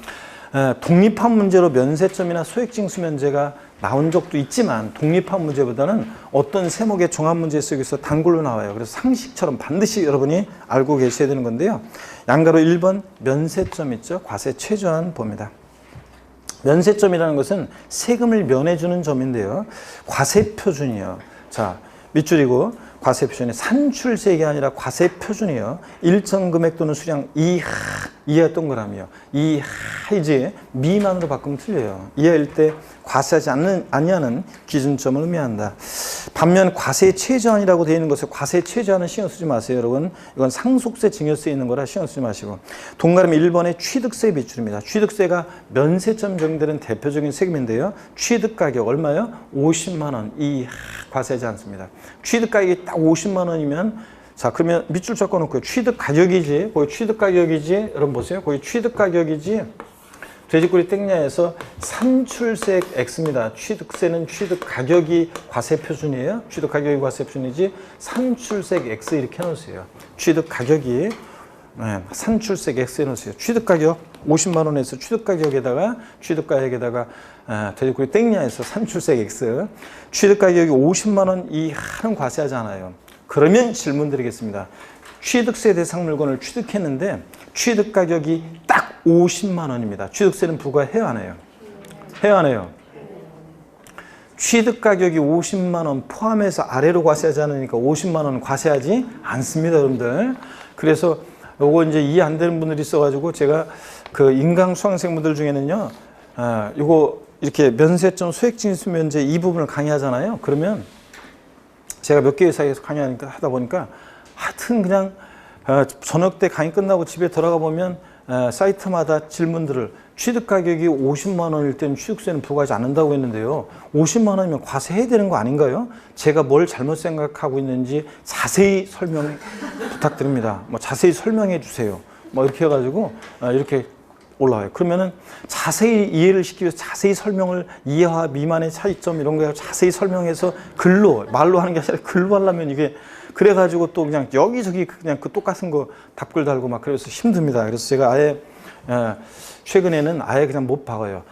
독립한 문제로 면세점이나 소액징수 면제가 나온 적도 있지만 독립한 문제보다는 어떤 세목의 종합문제 속에서 단골로 나와요. 그래서 상식처럼 반드시 여러분이 알고 계셔야 되는 건데요. 양가로 1번 면세점 있죠. 과세 최저한 봅니다. 면세점이라는 것은 세금을 면해주는 점인데요. 과세표준이요. 자, 밑줄이고 과세표준이 산출세액이 아니라 과세표준이요. 일정 금액 또는 수량 이하 동그라미요. 이하이지 미만으로 바꾸면 틀려요. 이하일 때 과세하지 아니하는 기준점을 의미한다. 반면 과세 최저한이라고 되어 있는 것에 과세 최저한은 신경 쓰지 마세요, 여러분. 이건 상속세, 증여세 있는 거라 신경 쓰지 마시고. 동그라미 1번의 취득세 밑줄입니다. 취득세가 면세점 적용되는 대표적인 세금인데요. 취득가격 얼마요? 50만 원 이하 과세하지 않습니다. 취득가격이 딱 50만 원이면 자, 그러면 밑줄 적어놓고요. 취득가격이지, 거기 취득가격이지, 여러분 보세요. 거기 취득가격이지, 돼지꼬리 땡냐에서 산출세액 X입니다. 취득세는 취득가격이 과세표준이에요. 취득가격이 과세표준이지, 산출세액 X 이렇게 해놓으세요. 취득가격이, 산출세액 X 해놓으세요. 취득가격 50만 원에서 취득가격에다가 돼지꼬리 땡냐에서 산출세액 X. 취득가격이 50만 원 이하는 과세하지 않아요. 그러면 질문 드리겠습니다. 취득세 대상 물건을 취득했는데 취득 가격이 딱 50만 원입니다. 취득세는 부과해야 하나요? 해야 하나요? 취득 가격이 50만 원 포함해서 아래로 과세하지 않으니까 50만 원은 과세하지 않습니다, 여러분들. 그래서 요거 이제 이해 안 되는 분들이 있어가지고 제가 그 인강 수강생분들 중에는요, 요거 이렇게 면세점 소액징수 면제 이 부분을 강의하잖아요. 그러면 제가 몇 개 회사에서 강의하니까 하다 보니까 하여튼 그냥 저녁 때 강의 끝나고 집에 들어가 보면 사이트마다 질문들을 취득 가격이 50만 원일 때는 취득세는 부과하지 않는다고 했는데요. 50만 원이면 과세해야 되는 거 아닌가요? 제가 뭘 잘못 생각하고 있는지 자세히 설명 부탁드립니다. 뭐 자세히 설명해 주세요. 뭐 이렇게 해가지고 이렇게 올라와요. 그러면은 자세히 이해를 시키기 위해서 자세히 설명을 이해와 미만의 차이점 이런 거 자세히 설명해서 글로 말로 하는 게 아니라 글로 하려면 이게 그래가지고 또 그냥 여기저기 그냥 그 똑같은 거 답글 달고 막 그래서 힘듭니다. 그래서 제가 아예 최근에는 아예 그냥 못 박아요.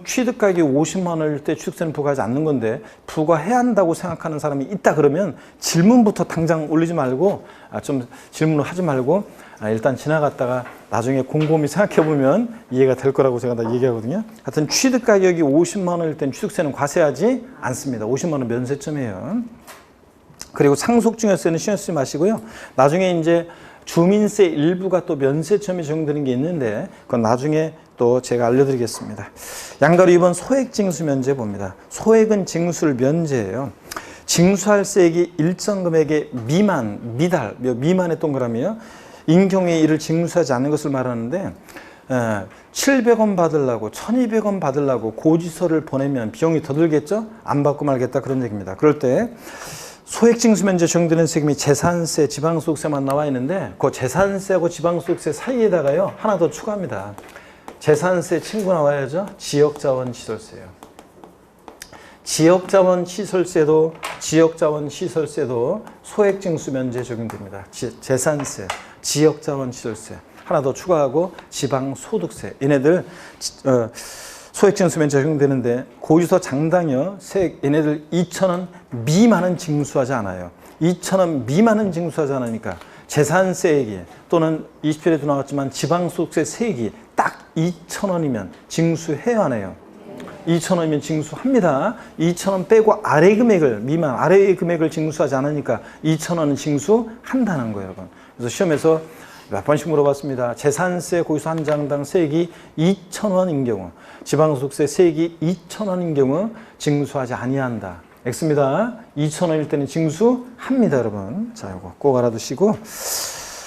취득 가격이 50만 원일 때 취득세는 부과하지 않는 건데 부과해야 한다고 생각하는 사람이 있다 그러면 질문부터 당장 올리지 말고 좀 질문을 하지 말고 일단 지나갔다가 나중에 곰곰이 생각해 보면 이해가 될 거라고 제가 다 얘기하거든요. 하여튼 취득 가격이 50만 원일 땐 취득세는 과세하지 않습니다. 50만 원 면세점이에요. 그리고 상속증여세는 신경 쓰지 마시고요. 나중에 이제 주민세 일부가 또 면세점이 적용되는 게 있는데 그건 나중에 또 제가 알려드리겠습니다. 양가로 2번 소액징수 면제 봅니다. 소액은 징수를 면제해요. 징수할 세액이 일정 금액의 미달, 미만의 동그라미요. 인 경우에 이를 징수하지 않는 것을 말하는데 700원 받으려고 1200원 받으려고 고지서를 보내면 비용이 더 들겠죠? 안 받고 말겠다 그런 얘기입니다. 그럴 때 소액징수 면제 적용되는 세금이 재산세, 지방소득세만 나와 있는데 그 재산세하고 지방소득세 사이에다가요 하나 더 추가합니다. 재산세 친구 나와야죠. 지역자원시설세요. 지역자원시설세도 소액징수 면제 적용됩니다. 재산세, 지역자원시설세 하나 더 추가하고 지방소득세 얘네들 소액징수 면제 적용되는데 고지서 장당여 세액 얘네들 2,000원 미만은 징수하지 않아요. 2,000원 미만은 징수하지 않으니까 재산세액이 또는 20편에도 나왔지만 지방소득세 세액이 딱 2,000원이면 징수해야 하네요. 2,000원이면 징수합니다. 2,000원 빼고 아래 금액을 징수하지 않으니까 2,000원은 징수한다는 거예요, 여러분. 그래서 시험에서 몇 번씩 물어봤습니다. 재산세 고지서 한 장당 세액이 2,000원인 경우, 지방소득세 세액이 2,000원인 경우 징수하지 아니한다. X입니다. 2,000원일 때는 징수합니다, 여러분. 자, 이거 꼭 알아두시고.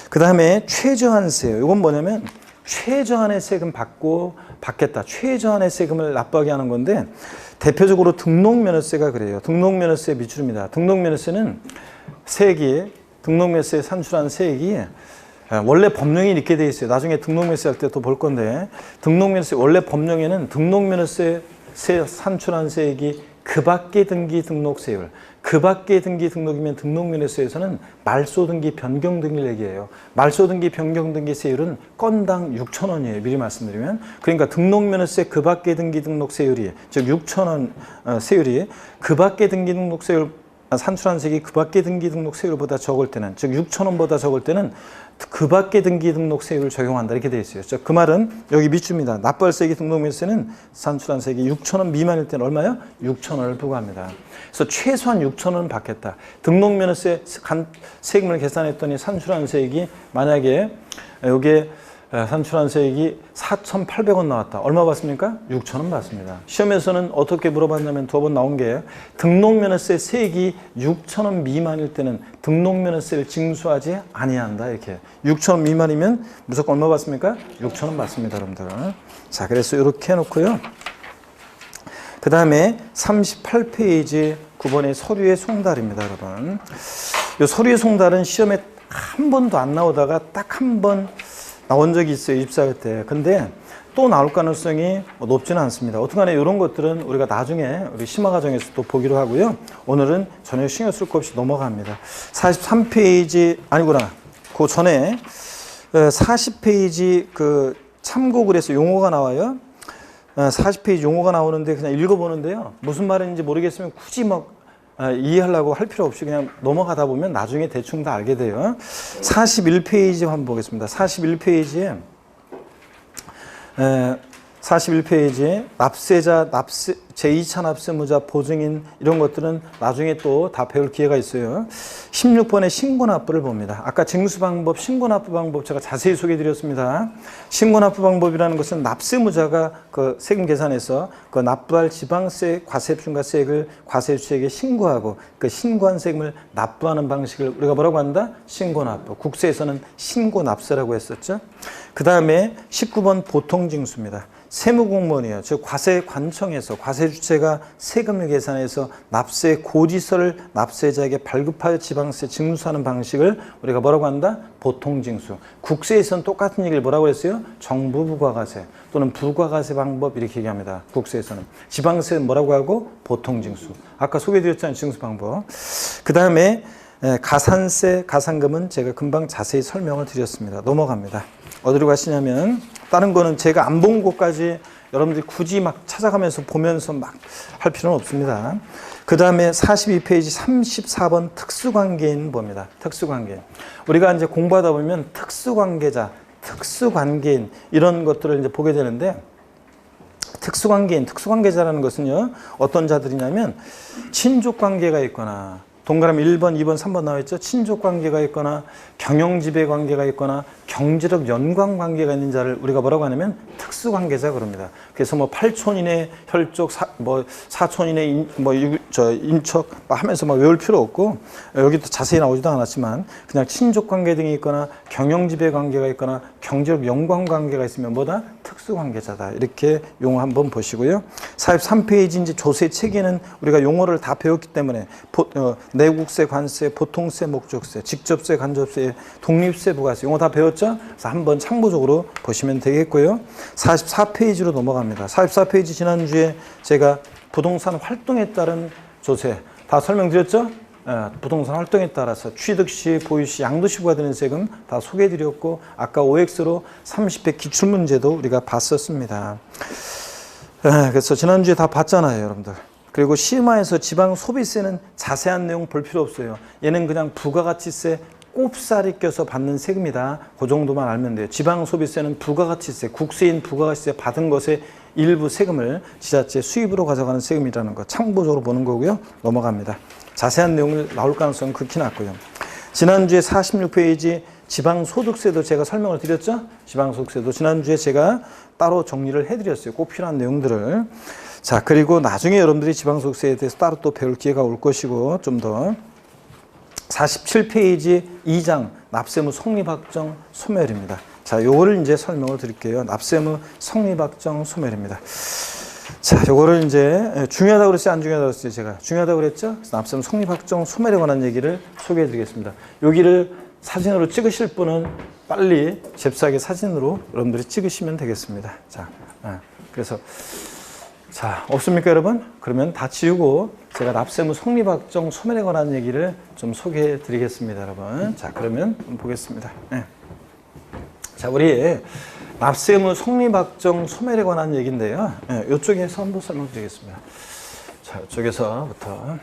그 다음에 최저한세요. 이건 뭐냐면 최저한의 세금 받겠다. 최저한의 세금을 납부하게 하는 건데 대표적으로 등록면허세가 그래요. 등록면허세 미출입니다. 등록면허세는 등록면허세에 산출한 세액이 원래 법령이 이렇게 되어 있어요. 나중에 등록면허세 할 때 또 볼 건데 등록면허세 원래 법령에는 등록면허세 산출한 세액이 그 밖의 등기 등록세율, 그 밖의 등기 등록이면 등록면허세에서는 말소등기 변경 등기를 얘기해요. 말소등기 변경 등기세율은 건당 6,000원이에요. 미리 말씀드리면. 그러니까 등록면허세 그 밖의 등기 등록세율이 즉 6,000원 세율이 그 밖의 등기 등록세율 산출한 세액이 그 밖의 등기 등록세율보다 적을 때는 즉 6,000원보다 적을 때는 그 밖의 등기 등록세율을 적용한다 이렇게 되어 있어요. 그 말은 여기 밑줄입니다. 납부할 세액이 등록면세는 산출한 세액이 6,000원 미만일 때는 얼마요? 6,000원을 부과합니다. 그래서 최소한 6,000원 받겠다. 등록면허세 세금을 계산했더니 산출한 세액이 만약에 여기에 산출한 세액이 4,800원 나왔다. 얼마 받습니까? 6,000원 받습니다. 시험에서는 어떻게 물어봤냐면 두 번 나온 게 등록면허세 세액이 6,000원 미만일 때는 등록면허세를 징수하지 아니한다. 이렇게 6,000원 미만이면 무조건 얼마 받습니까? 6,000원 받습니다, 여러분들. 자, 그래서 이렇게 해놓고요. 그 다음에 38페이지 9번의 서류의 송달입니다, 여러분. 이 서류의 송달은 시험에 한 번도 안 나오다가 딱 한 번 나온 적이 있어요. 24회 때. 근데 또 나올 가능성이 높지는 않습니다. 어떡하나 이런 것들은 우리가 나중에 우리 심화 과정에서 또 보기로 하고요. 오늘은 전혀 신경 쓸 거 없이 넘어갑니다. 43페이지 아니구나. 그 전에 40페이지 그 참고글에서 용어가 나와요. 40페이지 용어가 나오는데 그냥 읽어보는데요. 무슨 말인지 모르겠으면 굳이 막 이해하려고 할 필요 없이 그냥 넘어가다 보면 나중에 대충 다 알게 돼요. 41페이지 한번 보겠습니다. 41페이지에 납세자, 제2차 납세무자, 보증인 이런 것들은 나중에 또 다 배울 기회가 있어요. 16번의 신고납부를 봅니다. 아까 징수방법, 신고납부 방법 제가 자세히 소개해드렸습니다. 신고납부 방법이라는 것은 납세무자가 그 세금 계산에서 그 납부할 지방세, 과세중과세액을 과세주에게 신고하고 그 신고한 세금을 납부하는 방식을 우리가 뭐라고 한다? 신고납부. 국세에서는 신고납세라고 했었죠. 그 다음에 19번 보통징수입니다. 세무공무원이요. 즉 과세관청에서 과세주체가 세금을 계산해서 납세 고지서를 납세자에게 발급하여 지방세 징수하는 방식을 우리가 뭐라고 한다? 보통징수. 국세에서는 똑같은 얘기를 뭐라고 했어요? 정부 부과과세 또는 부과과세 방법 이렇게 얘기합니다. 국세에서는. 지방세는 뭐라고 하고? 보통징수. 아까 소개해드렸잖아요. 징수 방법. 그 다음에 가산세, 가산금은 제가 금방 자세히 설명을 드렸습니다. 넘어갑니다. 어디로 가시냐면 다른 거는 제가 안 본 곳까지 여러분들이 굳이 막 찾아가면서 보면서 막 할 필요는 없습니다. 그 다음에 42페이지 34번 특수관계인 봅니다. 특수관계인. 우리가 이제 공부하다 보면 특수관계자, 특수관계인 이런 것들을 이제 보게 되는데 특수관계인, 특수관계자라는 것은요 어떤 자들이냐면 친족관계가 있거나 동그라미 1번, 2번, 3번 나와 있죠. 친족관계가 있거나 경영지배관계가 있거나 경제적 연관관계가 있는 자를 우리가 뭐라고 하냐면 특수관계자 그럽니다. 그래서 뭐 8촌인의 혈족, 사촌인의 인척 하면서 막 외울 필요 없고 여기 또 자세히 나오지도 않았지만 그냥 친족관계 등이 있거나 경영지배관계가 있거나 경제적 연관관계가 있으면 뭐다? 특수관계자다. 이렇게 용어 한번 보시고요. 43페이지 이제 조세 체계는 우리가 용어를 다 배웠기 때문에 내국세, 관세, 보통세, 목적세, 직접세, 간접세, 독립세, 부가세 용어 다 배웠죠? 그래서 한번 참고적으로 보시면 되겠고요. 44페이지로 넘어갑니다. 44페이지 지난주에 제가 부동산 활동에 따른 조세 다 설명드렸죠? 부동산 활동에 따라서 취득시, 보유시, 양도시 부과되는 세금 다 소개해드렸고 아까 OX로 30회 기출문제도 우리가 봤었습니다. 그래서 지난주에 다 봤잖아요, 여러분들. 그리고 시마에서 지방 소비세는 자세한 내용 볼 필요 없어요. 얘는 그냥 부가가치세 꼽살이 껴서 받는 세금이다. 그 정도만 알면 돼요. 지방 소비세는 부가가치세, 국세인 부가가치세 받은 것의 일부 세금을 지자체 수입으로 가져가는 세금이라는 거 참고적으로 보는 거고요. 넘어갑니다. 자세한 내용을 나올 가능성은 극히 낮고요. 지난주에 46페이지 지방소득세도 제가 설명을 드렸죠. 지방소득세도 지난주에 제가 따로 정리를 해드렸어요. 꼭 필요한 내용들을. 자, 그리고 나중에 여러분들이 지방소득세에 대해서 따로 또 배울 기회가 올 것이고 좀 더 47페이지 2장 납세무 성립확정 소멸입니다. 자, 요거를 이제 설명을 드릴게요. 납세무 성립확정 소멸입니다. 자, 요거를 이제 중요하다고 그랬어요? 안 중요하다고 그랬어요? 제가 중요하다고 그랬죠? 그래서 납세무 성립확정 소멸에 관한 얘기를 소개해 드리겠습니다. 여기를 사진으로 찍으실 분은 빨리 잽싸게 사진으로 여러분들이 찍으시면 되겠습니다. 자, 그래서 자, 없습니까, 여러분? 그러면 다 지우고 제가 납세무 성립확정 소멸에 관한 얘기를 좀 소개해 드리겠습니다, 여러분. 자, 그러면 보겠습니다. 네. 자, 우리 납세무 성립확정 소멸에 관한 얘기인데요. 네, 이쪽에서 한번 설명드리겠습니다. 자, 이쪽에서부터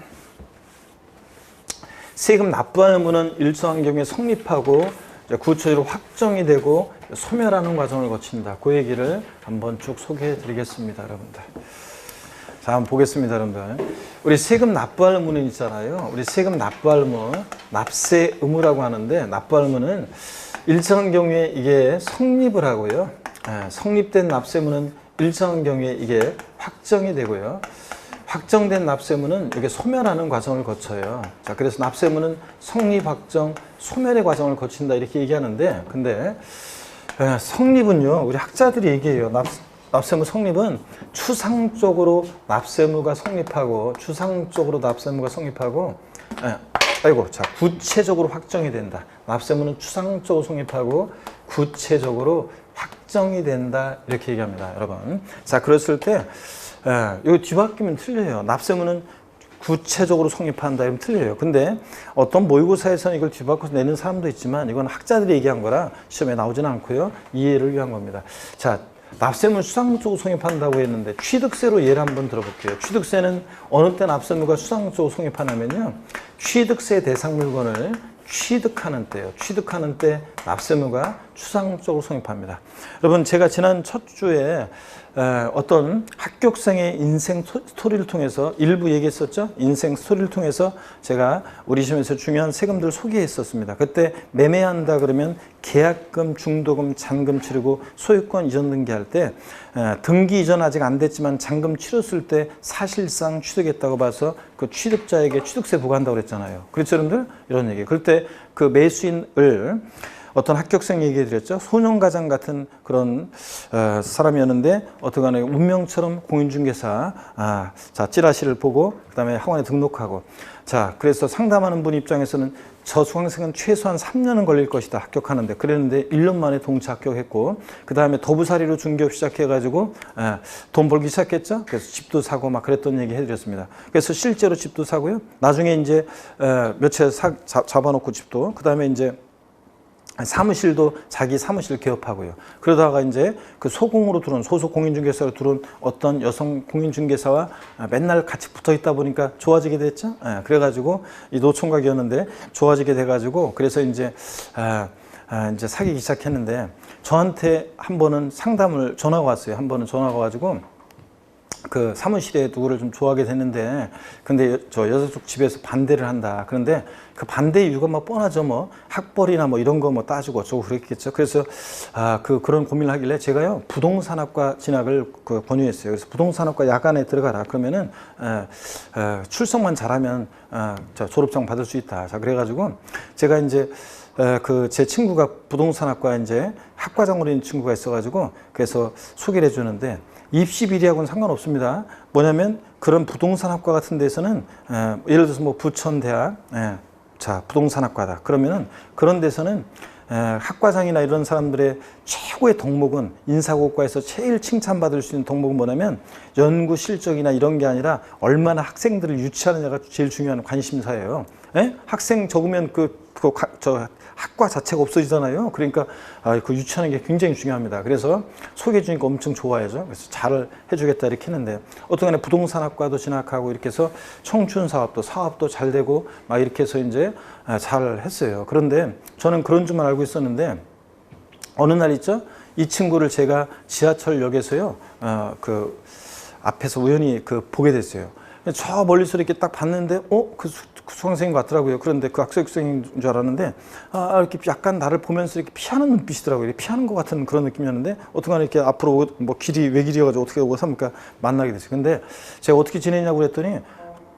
세금 납부하는 분은 일정한 경우에 성립하고 구체적으로 확정이 되고 소멸하는 과정을 거친다. 그 얘기를 한번 쭉 소개해 드리겠습니다, 여러분들. 자, 한번 보겠습니다, 여러분들. 우리 세금 납부할 의무는 있잖아요. 우리 세금 납부할 의무, 납세 의무라고 하는데 납부할 의무는 일정한 경우에 이게 성립을 하고요. 성립된 납세무는 일정한 경우에 이게 확정이 되고요. 확정된 납세무는 이게 소멸하는 과정을 거쳐요. 자, 그래서 납세무는 성립, 확정, 소멸의 과정을 거친다 이렇게 얘기하는데, 근데 성립은요, 우리 학자들이 얘기해요. 납세무 성립은 추상적으로 납세무가 성립하고, 자, 구체적으로 확정이 된다. 납세무는 추상적으로 성립하고 구체적으로 확정이 된다 이렇게 얘기합니다, 여러분. 자, 그랬을 때 이거 뒤바뀌면 틀려요. 납세무는 구체적으로 성립한다 이러면 틀려요. 근데 어떤 모의고사에서는 이걸 뒤바꿔서 내는 사람도 있지만 이건 학자들이 얘기한 거라 시험에 나오지는 않고요. 이해를 위한 겁니다. 자, 납세물 수상적으로 송입한다고 했는데 취득세로 예를 한번 들어볼게요. 취득세는 어느 때 납세물과 수상적으로 송입하냐면요. 취득세 대상 물건을 취득하는 때요. 취득하는 때 납세물과 추상적으로 송입합니다. 여러분, 제가 지난 첫 주에 어떤 합격생의 인생 스토리를 통해서 일부 얘기했었죠. 인생 스토리를 통해서 제가 우리 시험에서 중요한 세금들을 소개했었습니다. 그때 매매한다 그러면 계약금, 중도금, 잔금 치르고 소유권 이전 등기할 때 등기 이전 아직 안 됐지만 잔금 치렀을 때 사실상 취득했다고 봐서 그 취득자에게 취득세 부과한다고 그랬잖아요. 그렇죠, 여러분들? 이런 얘기. 그럴 때 그 매수인을 어떤 합격생 얘기해 드렸죠. 소년가장 같은 그런 사람이었는데 어떻게 하나 운명처럼 공인중개사 자 찌라시를 보고 그다음에 학원에 등록하고 자 그래서 상담하는 분 입장에서는 저 수강생은 최소한 3년은 걸릴 것이다 합격하는데 그랬는데 1년 만에 동차 합격했고 그 다음에 도부사리로 중개업 시작해가지고 돈 벌기 시작했죠. 그래서 집도 사고 막 그랬던 얘기 해드렸습니다. 그래서 실제로 집도 사고요. 나중에 이제 몇 채 잡아놓고 집도 그 다음에 이제 사무실도 자기 사무실 개업하고요. 그러다가 이제 그 소공으로 들어온 소속 공인중개사로 들어온 어떤 여성 공인중개사와 맨날 같이 붙어 있다 보니까 좋아지게 됐죠. 그래가지고 이 노총각이었는데 좋아지게 돼가지고 그래서 이제 이제 사귀기 시작했는데 저한테 한 번은 상담을 전화가 왔어요. 한 번은 전화가 와가지고 그 사무실에 누구를 좀 좋아하게 됐는데 근데 저 여자 쪽 집에서 반대를 한다. 그런데 그 반대 이유가 뭐 뻔하죠. 뭐 학벌이나 뭐 이런 거 뭐 따지고 어쩌고 그랬겠죠. 그래서 그런 고민을 하길래 제가요 부동산학과 진학을 권유했어요. 그래서 부동산학과 야간에 들어가라. 그러면은 출석만 잘하면 저 졸업장 받을 수 있다. 자 그래가지고 제가 이제 제 친구가 부동산학과 이제 학과장으로 있는 친구가 있어가지고 그래서 소개를 해주는데 입시 비리하고는 상관없습니다. 뭐냐면 그런 부동산학과 같은 데서는 예를 들어서 뭐 부천대학 자 부동산학과다. 그러면은 그런 데서는 학과장이나 이런 사람들의 최고의 덕목은 인사고과에서 제일 칭찬받을 수 있는 덕목은 뭐냐면 연구 실적이나 이런 게 아니라 얼마나 학생들을 유치하느냐가 제일 중요한 관심사예요. 학생 적으면 저 학과 자체가 없어지잖아요. 그러니까 그 유치하는 게 굉장히 중요합니다. 그래서 소개해 주니까 엄청 좋아해죠. 그래서 잘 해주겠다 이렇게 했는데 어떻게 부동산학과도 진학하고 이렇게 해서 청춘 사업도 잘 되고 막 이렇게 해서 이제 잘 했어요. 그런데 저는 그런 줄만 알고 있었는데 어느 날 있죠. 이 친구를 제가 지하철역에서요 그 앞에서 우연히 보게 됐어요. 저 멀리서 이렇게 딱 봤는데 그 수강생인 것 같더라고요. 그런데 그 학생인 줄 알았는데 이렇게 약간 나를 보면서 이렇게 피하는 눈빛이더라고요. 피하는 것 같은 그런 느낌이었는데 어떡하나 이렇게 앞으로 뭐 길이 외길이어가지고 어떻게 오고 삼니까 만나게 됐어요. 근데 제가 어떻게 지내냐고 그랬더니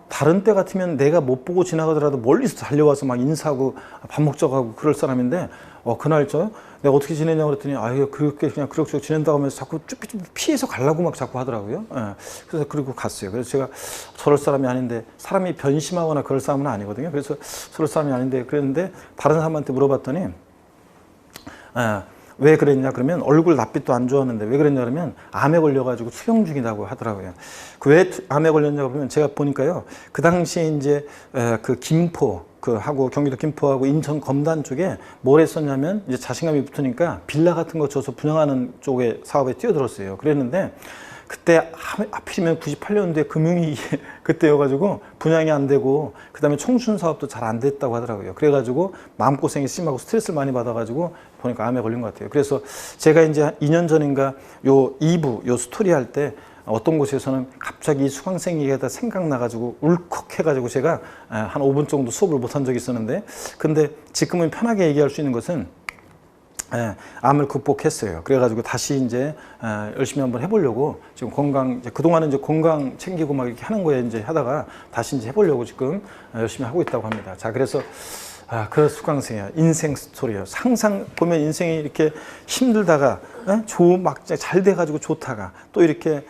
다른 때 같으면 내가 못 보고 지나가더라도 멀리서 달려와서 막 인사하고 밥 먹자고 하고 그럴 사람인데 그날 내가 어떻게 지내냐고 그랬더니 그렇게 그냥 그럭저럭 지낸다고 하면서 자꾸 쭈삐쭈삐 피해서 가려고 막 자꾸 하더라고요. 그래서 그리고 갔어요. 그래서 제가 저럴 사람이 아닌데 사람이 변심하거나 그럴 사람은 아니거든요. 그래서 저럴 사람이 아닌데 그랬는데 다른 사람한테 물어봤더니 왜 그랬냐 그러면 얼굴 낯빛도 안 좋았는데 왜 그랬냐 그러면 암에 걸려가지고 투병 중이라고 하더라고요. 왜 암에 걸렸냐고 그러면 제가 보니까요 그 당시에 이제 그 김포 하고 경기도 김포하고 인천 검단 쪽에 뭘 했었냐면 이제 자신감이 붙으니까 빌라 같은 거 줘서 분양하는 쪽에 사업에 뛰어들었어요. 그랬는데 그때 하필이면 98년도에 금융위기 그때여가지고 분양이 안 되고 그 다음에 청춘 사업도 잘 안 됐다고 하더라고요. 그래가지고 마음고생이 심하고 스트레스를 많이 받아가지고 보니까 암에 걸린 것 같아요. 그래서 제가 이제 2년 전인가 요 2부 요 스토리 할 때 어떤 곳에서는 갑자기 수강생 얘기가 생각나가지고 울컥해가지고 제가 한 5분 정도 수업을 못한 적이 있었는데 근데 지금은 편하게 얘기할 수 있는 것은 암을 극복했어요. 그래가지고 다시 이제 열심히 한번 해보려고 지금 그동안은 이제 건강 챙기고 막 이렇게 하는 거에 이제 하다가 다시 이제 해보려고 지금 열심히 하고 있다고 합니다. 자, 그래서 그런 수강생이야. 인생 스토리예요. 항상 보면 인생이 이렇게 힘들다가 막 잘 돼가지고 좋다가 또 이렇게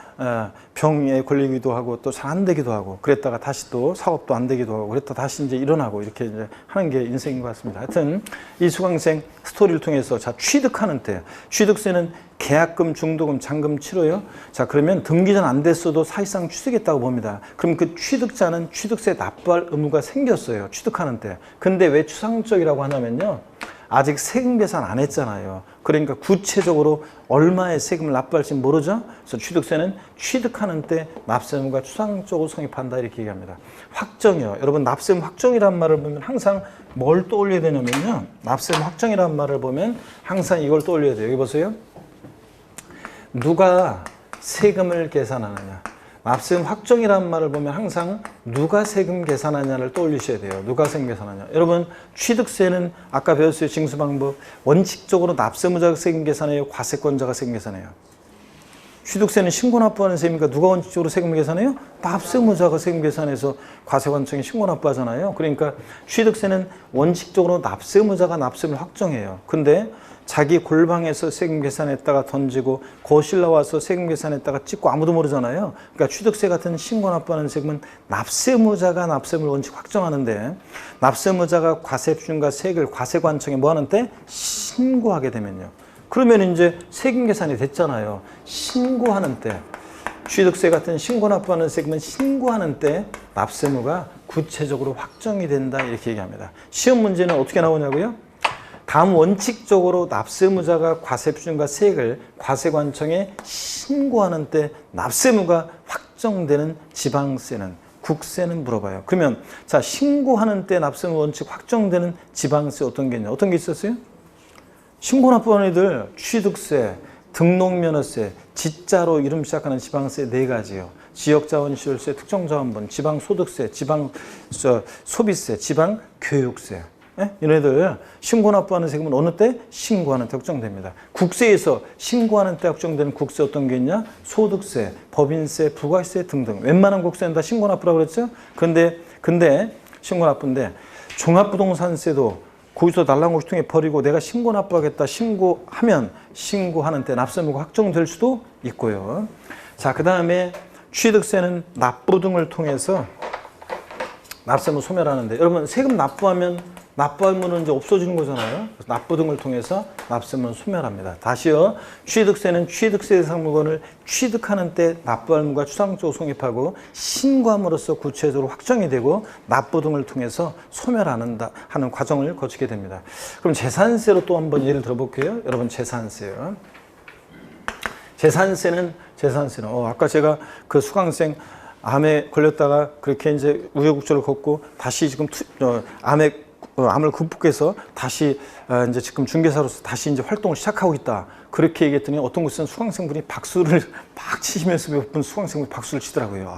병에 걸리기도 하고 또 잘 안 되기도 하고 그랬다가 다시 또 사업도 안 되기도 하고 그랬다 다시 이제 일어나고 이렇게 이제 하는 게 인생인 것 같습니다. 하여튼 이 수강생 스토리를 통해서 자 취득하는 때 취득세는 계약금, 중도금, 잔금 치러요. 자 그러면 등기전 안 됐어도 사실상 취득했다고 봅니다. 그럼 그 취득자는 취득세 납부할 의무가 생겼어요. 취득하는 때. 근데 왜 추상적이라고 하냐면요. 아직 세금 계산 안 했잖아요. 그러니까 구체적으로 얼마의 세금을 납부할지 모르죠. 그래서 취득세는 취득하는 때 납세 의무가 추상적으로 성립한다 이렇게 얘기합니다. 확정이요. 여러분 납세 의무 확정이란 말을 보면 항상 뭘 떠올려야 되냐면요. 납세 의무 확정이란 말을 보면 항상 이걸 떠올려야 돼요. 여기 보세요. 누가 세금을 계산하느냐. 납세 의무 확정이라는 말을 보면 항상 누가 세금 계산하냐를 떠올리셔야 돼요. 누가 세금 계산하냐. 여러분 취득세는 아까 배웠어요. 징수 방법. 원칙적으로 납세 의무자가 세금 계산해요. 과세권자가 세금 계산해요. 취득세는 신고 납부하는 세금이니까 누가 원칙적으로 세금을 계산해요? 납세 의무자가 세금 계산해서 과세관청에 신고 납부하잖아요. 그러니까 취득세는 원칙적으로 납세 의무자가 납세를 확정해요. 근데 자기 골방에서 세금 계산했다가 던지고 거실 나와서 세금 계산했다가 찍고 아무도 모르잖아요. 그러니까 취득세 같은 신고 납부하는 세금은 납세 의무자가 납세를 원칙 확정하는데 납세 의무자가 과세 표준과 세액을 과세관청에 뭐 하는 때 신고하게 되면요. 그러면 이제 세금 계산이 됐잖아요. 신고하는 때 취득세 같은 신고 납부하는 세금은 신고하는 때 납세 의무가 구체적으로 확정이 된다 이렇게 얘기합니다. 시험 문제는 어떻게 나오냐고요? 다음 원칙적으로 납세 의무자가 과세 표준과 세액을 과세관청에 신고하는 때 납세 의무가 확정되는 지방세는 국세는 물어봐요. 그러면 자 신고하는 때 납세 의무 원칙 확정되는 지방세 어떤 게 있냐? 어떤 게 있었어요? 신고 납부하는 애들 취득세, 등록면허세, 지자로 이름 시작하는 지방세 4가지요. 지역자원시설세, 특정자원분, 지방소득세, 지방소비세, 지방교육세. 예? 이런 애들 신고 납부하는 세금은 어느 때? 신고하는 때 확정됩니다. 국세에서 신고하는 때 확정되는 국세 어떤 게 있냐? 소득세, 법인세, 부가세 등등. 웬만한 국세는 다 신고 납부라고 그랬죠? 근데 신고 납부인데 종합부동산세도 거기서 날라온 통에 버리고 내가 신고 납부하겠다 신고하면 신고하는 때 납세 의무가 확정될 수도 있고요. 자, 그 다음에 취득세는 납부 등을 통해서 납세 의무 소멸하는데 여러분 세금 납부하면 납부하면 이제 없어지는 거잖아요. 그래서 납부 등을 통해서 납세 의무는 소멸합니다. 다시요. 취득세는 취득세 대상 물건을 취득하는 때 납부할 의무가 추상적으로 성립하고 신고함으로써 구체적으로 확정이 되고 납부 등을 통해서 소멸하는 하는 과정을 거치게 됩니다. 그럼 재산세로 또 한번 예를 들어볼게요. 여러분 재산세요. 재산세는 아까 제가 그 수강생 암에 걸렸다가 그렇게 이제 우여곡절을 걷고 다시 지금 암을 극복해서 다시 이제 지금 중개사로서 다시 이제 활동을 시작하고 있다. 그렇게 얘기했더니 어떤 곳은 수강생분이 박수를 막 치시면서 몇 분 수강생분이 박수를 치더라고요.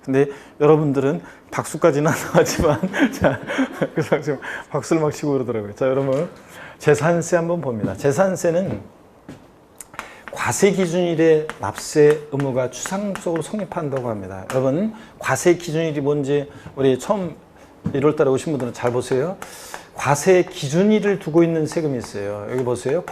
근데 여러분들은 박수까지는 안 나왔지만 자, 그 수강생 박수를 막 치고 그러더라고요. 자, 여러분 재산세 한번 봅니다. 재산세는 과세 기준일에 납세 의무가 추상적으로 성립한다고 합니다. 여러분 과세 기준일이 뭔지 우리 처음 1월 달에 오신 분들은 잘 보세요. 과세 기준일을 두고 있는 세금이 있어요. 여기 보세요.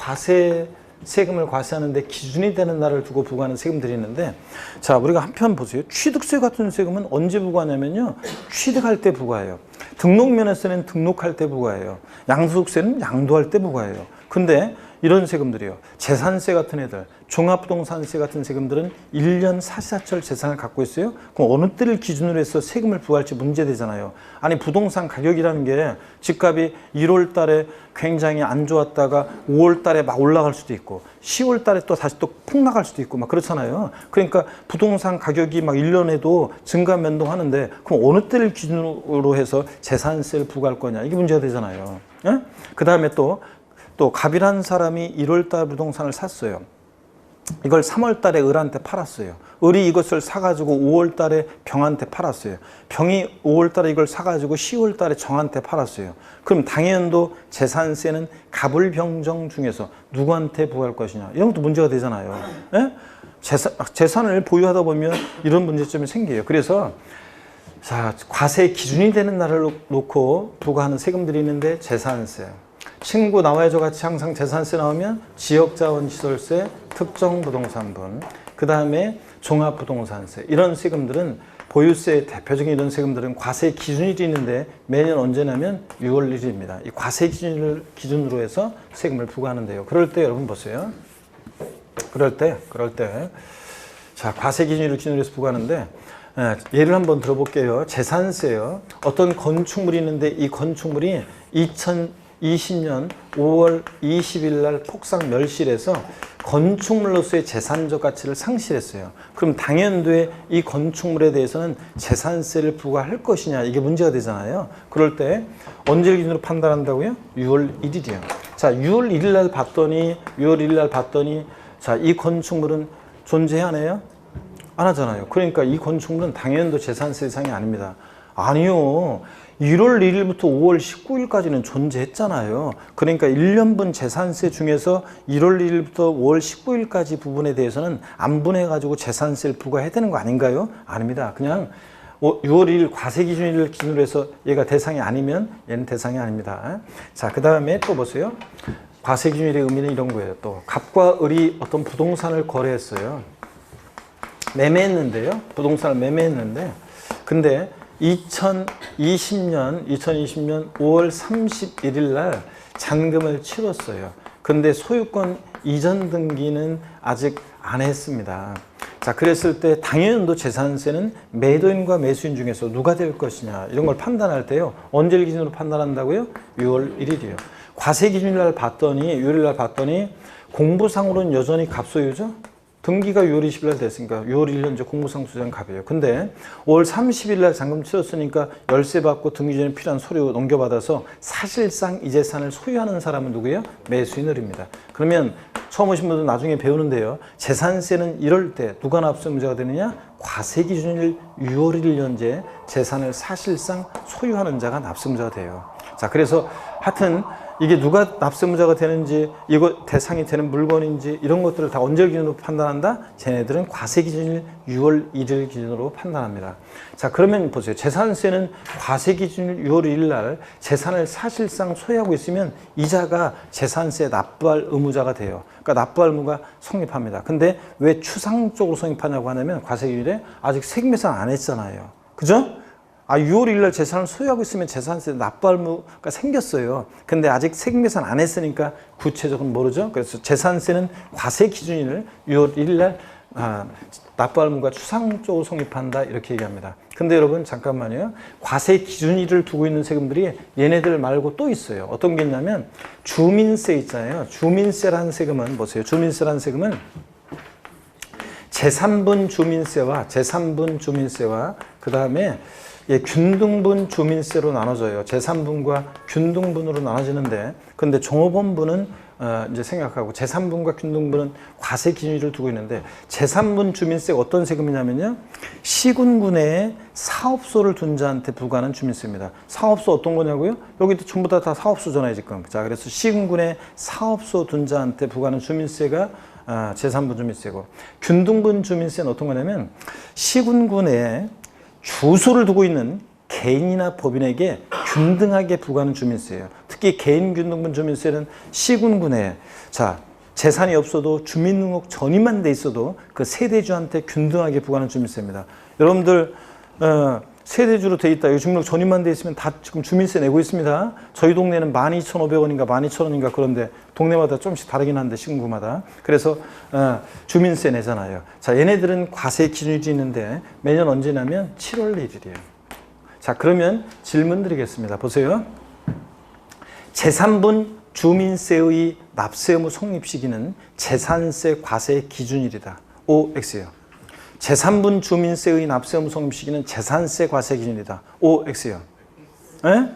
세금을 과세하는데 기준이 되는 날을 두고 부과하는 세금들이 있는데 자, 우리가 한편 보세요. 취득세 같은 세금은 언제 부과하냐면요. 취득할 때 부과해요. 등록면허세는 등록할 때 부과해요. 양도소득세는 양도할 때 부과해요. 근데 이런 세금들이요. 재산세 같은 애들, 종합부동산세 같은 세금들은 1년 사시사철 재산을 갖고 있어요. 그럼 어느 때를 기준으로 해서 세금을 부과할지 문제되잖아요. 아니 부동산 가격이라는 게 집값이 1월 달에 굉장히 안 좋았다가 5월 달에 막 올라갈 수도 있고 10월 달에 또 다시 또 폭락할 수도 있고 막 그렇잖아요. 그러니까 부동산 가격이 막 1년에도 증가 변동하는데 그럼 어느 때를 기준으로 해서 재산세를 부과할 거냐. 이게 문제가 되잖아요. 예? 그 다음에 또 갑이라는 사람이 1월 달 부동산을 샀어요. 이걸 3월 달에 을한테 팔았어요. 을이 이것을 사가지고 5월 달에 병한테 팔았어요. 병이 5월 달에 이걸 사가지고 10월 달에 정한테 팔았어요. 그럼 당연도 재산세는 갑을병정 중에서 누구한테 부과할 것이냐. 이런 것도 문제가 되잖아요. 예? 재산을 보유하다 보면 이런 문제점이 생겨요. 그래서 자, 과세 기준이 되는 날을 놓고 부과하는 세금들이 있는데 재산세. 친구 나와야죠 같이 항상 재산세 나오면 지역자원시설세, 특정부동산분, 그 다음에 종합부동산세 이런 세금들은 보유세의 대표적인 이런 세금들은 과세 기준일이 있는데 매년 언제냐면 6월 1일입니다. 이 과세 기준을 기준으로 해서 세금을 부과하는데요. 그럴 때 여러분 보세요. 그럴 때 자, 과세 기준일을 기준으로 해서 부과하는데 예를 한번 들어볼게요. 재산세요. 어떤 건축물이 있는데 이 건축물이 2020년 5월 20일 날 폭삭 멸실해서 건축물로서의 재산적 가치를 상실했어요. 그럼 당연도에 이 건축물에 대해서는 재산세를 부과할 것이냐, 이게 문제가 되잖아요. 그럴 때 언제를 기준으로 판단한다고요? 6월 1일이요. 자, 6월 1일 날 봤더니 자, 이 건축물은 존재하네요? 안 하잖아요. 그러니까 이 건축물은 당연도 재산세 대상이 아닙니다. 아니요. 1월 1일부터 5월 19일까지는 존재했잖아요. 그러니까 1년분 재산세 중에서 1월 1일부터 5월 19일까지 부분에 대해서는 안 분해가지고 재산세를 부과해야 되는 거 아닌가요? 아닙니다. 그냥 6월 1일 과세기준일을 기준으로 해서 얘가 대상이 아니면 얘는 대상이 아닙니다. 자, 그 다음에 또 보세요. 과세기준일의 의미는 이런 거예요. 또 갑과 을이 어떤 부동산을 거래했어요. 매매했는데요. 부동산을 매매했는데 근데 2020년 5월 31일 날 잔금을 치렀어요. 근데 소유권 이전 등기는 아직 안 했습니다. 자, 그랬을 때 당연도 재산세는 매도인과 매수인 중에서 누가 될 것이냐 이런 걸 판단할 때요. 언제를 기준으로 판단한다고요? 6월 1일이요. 과세 기준일 날 봤더니 6일 날 봤더니 공부상으로는 여전히 갑소유죠. 등기가 6월 20일 날 됐으니까 6월 1일 이제 공무상 수장 갑이에요. 근데 5월 30일 날 잔금 치렀으니까 열세 받고 등기 전에 필요한 서류 넘겨받아서 사실상 이 재산을 소유하는 사람은 누구예요? 매수인을입니다. 그러면 처음 오신 분들 나중에 배우는데요. 재산세는 이럴 때 누가 납세 의무자가 되느냐? 과세 기준일 6월 1일 현재 재산을 사실상 소유하는 자가 납세 의무자가 돼요. 자, 그래서 하여튼 이게 누가 납세 의무자가 되는지, 이거 대상이 되는 물건인지 이런 것들을 다 언제 기준으로 판단한다? 쟤네들은 과세 기준일 6월 1일 기준으로 판단합니다. 자, 그러면 보세요. 재산세는 과세 기준일 6월 1일 날 재산을 사실상 소유하고 있으면 이자가 재산세 납부할 의무자가 돼요. 그러니까 납부할 의무가 성립합니다. 근데 왜 추상적으로 성립하냐고 하냐면 과세 기준일에 아직 세금계산 안 했잖아요. 그죠? 6월 1일 날 재산을 소유하고 있으면 재산세 납부할 의무가 생겼어요. 근데 아직 세금계산 안 했으니까 구체적으로 모르죠. 그래서 재산세는 과세 기준일 6월 1일 날 납부할 의무가 추상적으로 성립한다 이렇게 얘기합니다. 근데 여러분 잠깐만요. 과세 기준일을 두고 있는 세금들이 얘네들 말고 또 있어요. 어떤 게 있냐면 주민세 있잖아요. 주민세라는 세금은 보세요. 주민세라는 세금은 제3분 주민세와 그 다음에 균등분 주민세로 나눠져요. 제3분과 균등분으로 나눠지는데, 근데 종업원분은 이제 생각하고 제3분과 균등분은 과세 기준일을 두고 있는데, 제3분 주민세가 어떤 세금이냐면요. 시군구 내에 사업소를 둔 자한테 부과하는 주민세입니다. 사업소 어떤 거냐고요? 여기도 전부 다 사업소잖아요, 지금. 자, 그래서 시군구 내에 사업소 둔 자한테 부과하는 주민세가 제3분 주민세고, 균등분 주민세는 어떤 거냐면 시군구 내에 주소를 두고 있는 개인이나 법인에게 균등하게 부과하는 주민세예요. 특히 개인 균등분 주민세는 시군구 내에 재산이 없어도 주민등록 전입만 돼 있어도 그 세대주한테 균등하게 부과하는 주민세입니다. 여러분들 세대주로 돼 있다. 주민등록 전입만 돼 있으면 다 지금 주민세 내고 있습니다. 저희 동네는 12,500원인가 12,000원인가 그런데 동네마다 조금씩 다르긴 한데 시군구마다. 그래서 주민세 내잖아요. 자, 얘네들은 과세 기준일이 있는데 매년 언제냐면 7월 1일이에요. 자, 그러면 질문 드리겠습니다. 보세요. 제3분 주민세의 납세 의무 성립 시기는 재산세 과세 기준일이다. OX예요. 제3분 주민세의 납세 의무 성립 시기는 재산세 과세 기준이다. OX요. 에?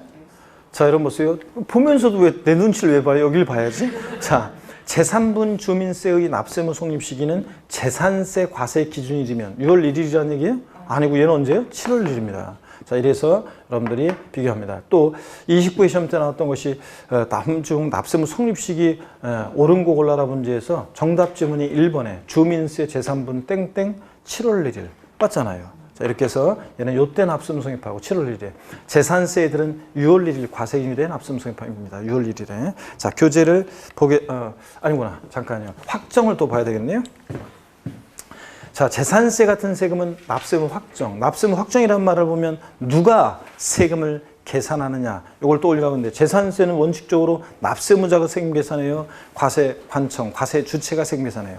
자, 여러분 보세요. 보면서도 왜 내 눈치를 왜 봐요? 여길 봐야지. 자, 제3분 주민세의 납세 의무 성립 시기는 재산세 과세 기준일이면 6월 1일이라는 얘기예요? 아니고 얘는 언제예요? 7월 1일입니다. 자, 이래서 여러분들이 비교합니다. 또 29회 시험 때 나왔던 것이 남중 납세 의무 성립 시기 옳은 거 골라라 문제에서 정답 지문이 1번에 주민세 제3분 땡땡 7월 1일 맞잖아요. 자, 이렇게 해서 얘는 요때 납세 의무 성립하고 7월 1일에 재산세 애들은 6월 1일 과세기준일에 납세 의무 성립합니다. 6월 1일에. 자, 교재를 아니구나. 잠깐요. 확정을 또 봐야 되겠네요. 자, 재산세 같은 세금은 납세 의무 확정. 납세 의무 확정이라는 말을 보면 누가 세금을 계산하느냐 이걸 떠올리라고 하는데, 재산세는 원칙적으로 납세 의무자가 세금 계산해요. 과세 관청, 과세 주체가 세금 계산해요.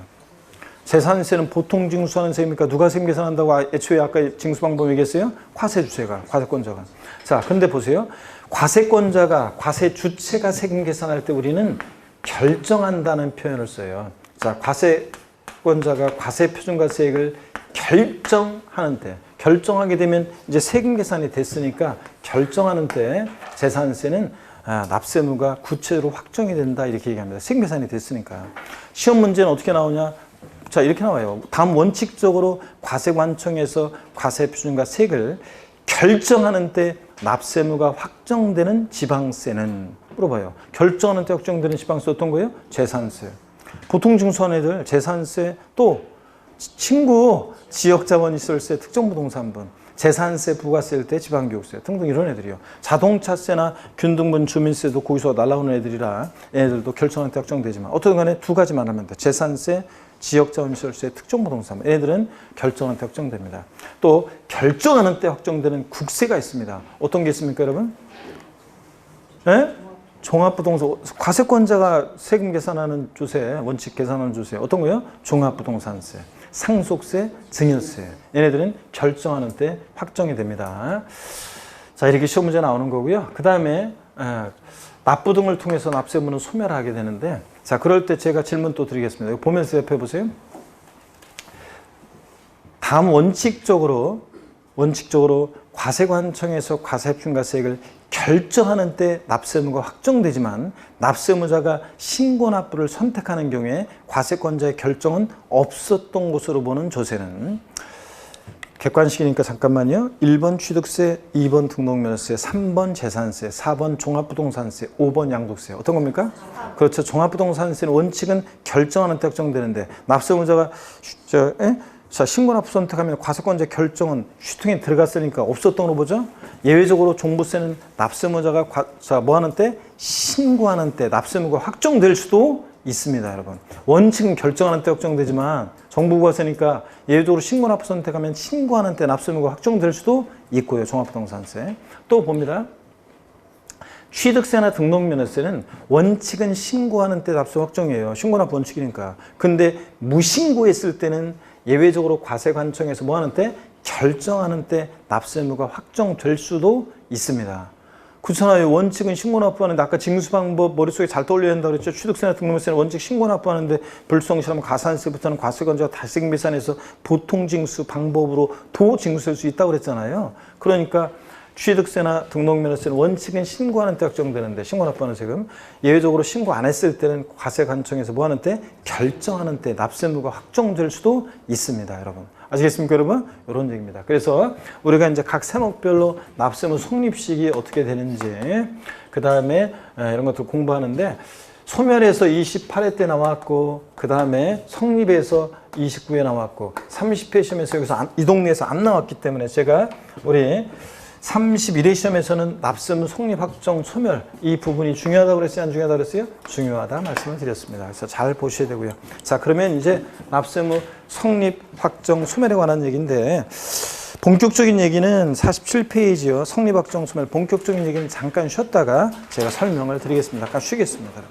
재산세는 보통 징수하는 세입니까? 누가 세금 계산한다고 애초에 아까 징수 방법 얘기했어요? 과세주체가, 과세권자가. 자, 근데 보세요. 과세권자가, 과세주체가 세금 계산할 때 우리는 결정한다는 표현을 써요. 자, 과세권자가 과세표준과세액을 결정하는 때, 결정하게 되면 이제 세금 계산이 됐으니까 결정하는 때 재산세는 납세무가 구체적으로 확정이 된다 이렇게 얘기합니다. 세금 계산이 됐으니까. 시험 문제는 어떻게 나오냐? 자, 이렇게 나와요. 다음 원칙적으로 과세관청에서 과세표준과세액을 결정하는 때 납세무가 확정되는 지방세는 물어봐요. 결정하는 때 확정되는 지방세 어떤 거예요? 재산세. 보통 징수한 애들 재산세, 또 친구 지역자본시설세, 특정부동산분, 재산세, 부가세일 때 지방교육세 등등 이런 애들이요. 자동차세나 균등분 주민세도 거기서 날라오는 애들이라 얘네들도 결정할 때 확정되지만 어떤 간에 두 가지만 하면 돼. 재산세, 지역자본시설세, 특정부동산 얘네들은 결정할 때 확정됩니다. 또 결정하는 때 확정되는 국세가 있습니다. 어떤 게 있습니까, 여러분? 네? 종합부동산, 과세권자가 세금 계산하는 주세, 원칙 계산하는 주세 어떤 거예요? 종합부동산세, 상속세, 증여세 얘네들은 결정하는 때 확정이 됩니다. 자, 이렇게 시험 문제 나오는 거고요. 그 다음에 납부 등을 통해서 납세무는 소멸하게 되는데, 자, 그럴 때 제가 질문 또 드리겠습니다. 이거 보면서 옆에 보세요. 다음 원칙적으로 과세관청에서 과세표준과세액을 결정하는 때 납세무가 확정되지만 납세무자가 신고 납부를 선택하는 경우에 과세권자의 결정은 없었던 것으로 보는 조세는 객관식이니까 잠깐만요. 1번 취득세, 2번 등록면허세, 3번 재산세, 4번 종합부동산세, 5번 양도세. 어떤 겁니까? 그렇죠. 종합부동산세는 원칙은 결정하는 때 확정되는데 납세무자가 자, 신고납부 선택하면 과세권자의 결정은 슈팅에 들어갔으니까 없었던 걸로 보죠. 예외적으로 종부세는 납세무자가 뭐 하는 때? 신고하는 때 납세무가 확정될 수도 있습니다, 여러분. 원칙은 결정하는 때 확정되지만 정부부가세니까 예외적으로 신고납부 선택하면 신고하는 때 납세무가 확정될 수도 있고요, 종합부동산세. 또 봅니다. 취득세나 등록면허세는 원칙은 신고하는 때 납세 확정이에요. 신고납부 원칙이니까. 근데 무신고했을 때는 예외적으로 과세관청에서 뭐 하는 때? 결정하는 때 납세무가 확정될 수도 있습니다. 그렇잖아요. 원칙은 신고납부하는데 아까 징수방법 머릿속에 잘 떠올려야 한다고 그랬죠. 취득세나 등록세는 원칙 신고납부하는데 불성실하면 가산세부터는 과세관자가 달세금 계산해서 보통징수 방법으로 도징수할 수 있다고 그랬잖아요. 그러니까 취득세나 등록면허세는 원칙은 신고하는 때 확정되는데 신고납부하는 세금 예외적으로 신고 안 했을 때는 과세관청에서 뭐 하는 때? 결정하는 때 납세무가 확정될 수도 있습니다, 여러분. 아시겠습니까, 여러분? 이런 얘기입니다. 그래서 우리가 이제 각 세목별로 납세무 성립식이 어떻게 되는지 그 다음에 이런 것들 공부하는데 소멸에서 28회 때 나왔고 그 다음에 성립에서 29회 나왔고 30회 시험에서 여기서 이 동네에서 안 나왔기 때문에 제가 우리 31회 시험에서는 납세무 성립 확정 소멸 이 부분이 중요하다고 그랬어요? 안 중요하다고 그랬어요? 중요하다 말씀을 드렸습니다. 그래서 잘 보셔야 되고요. 자, 그러면 이제 납세무 성립 확정 소멸에 관한 얘기인데 본격적인 얘기는 47페이지요. 성립 확정 소멸 본격적인 얘기는 잠깐 쉬었다가 제가 설명을 드리겠습니다. 잠깐 쉬겠습니다.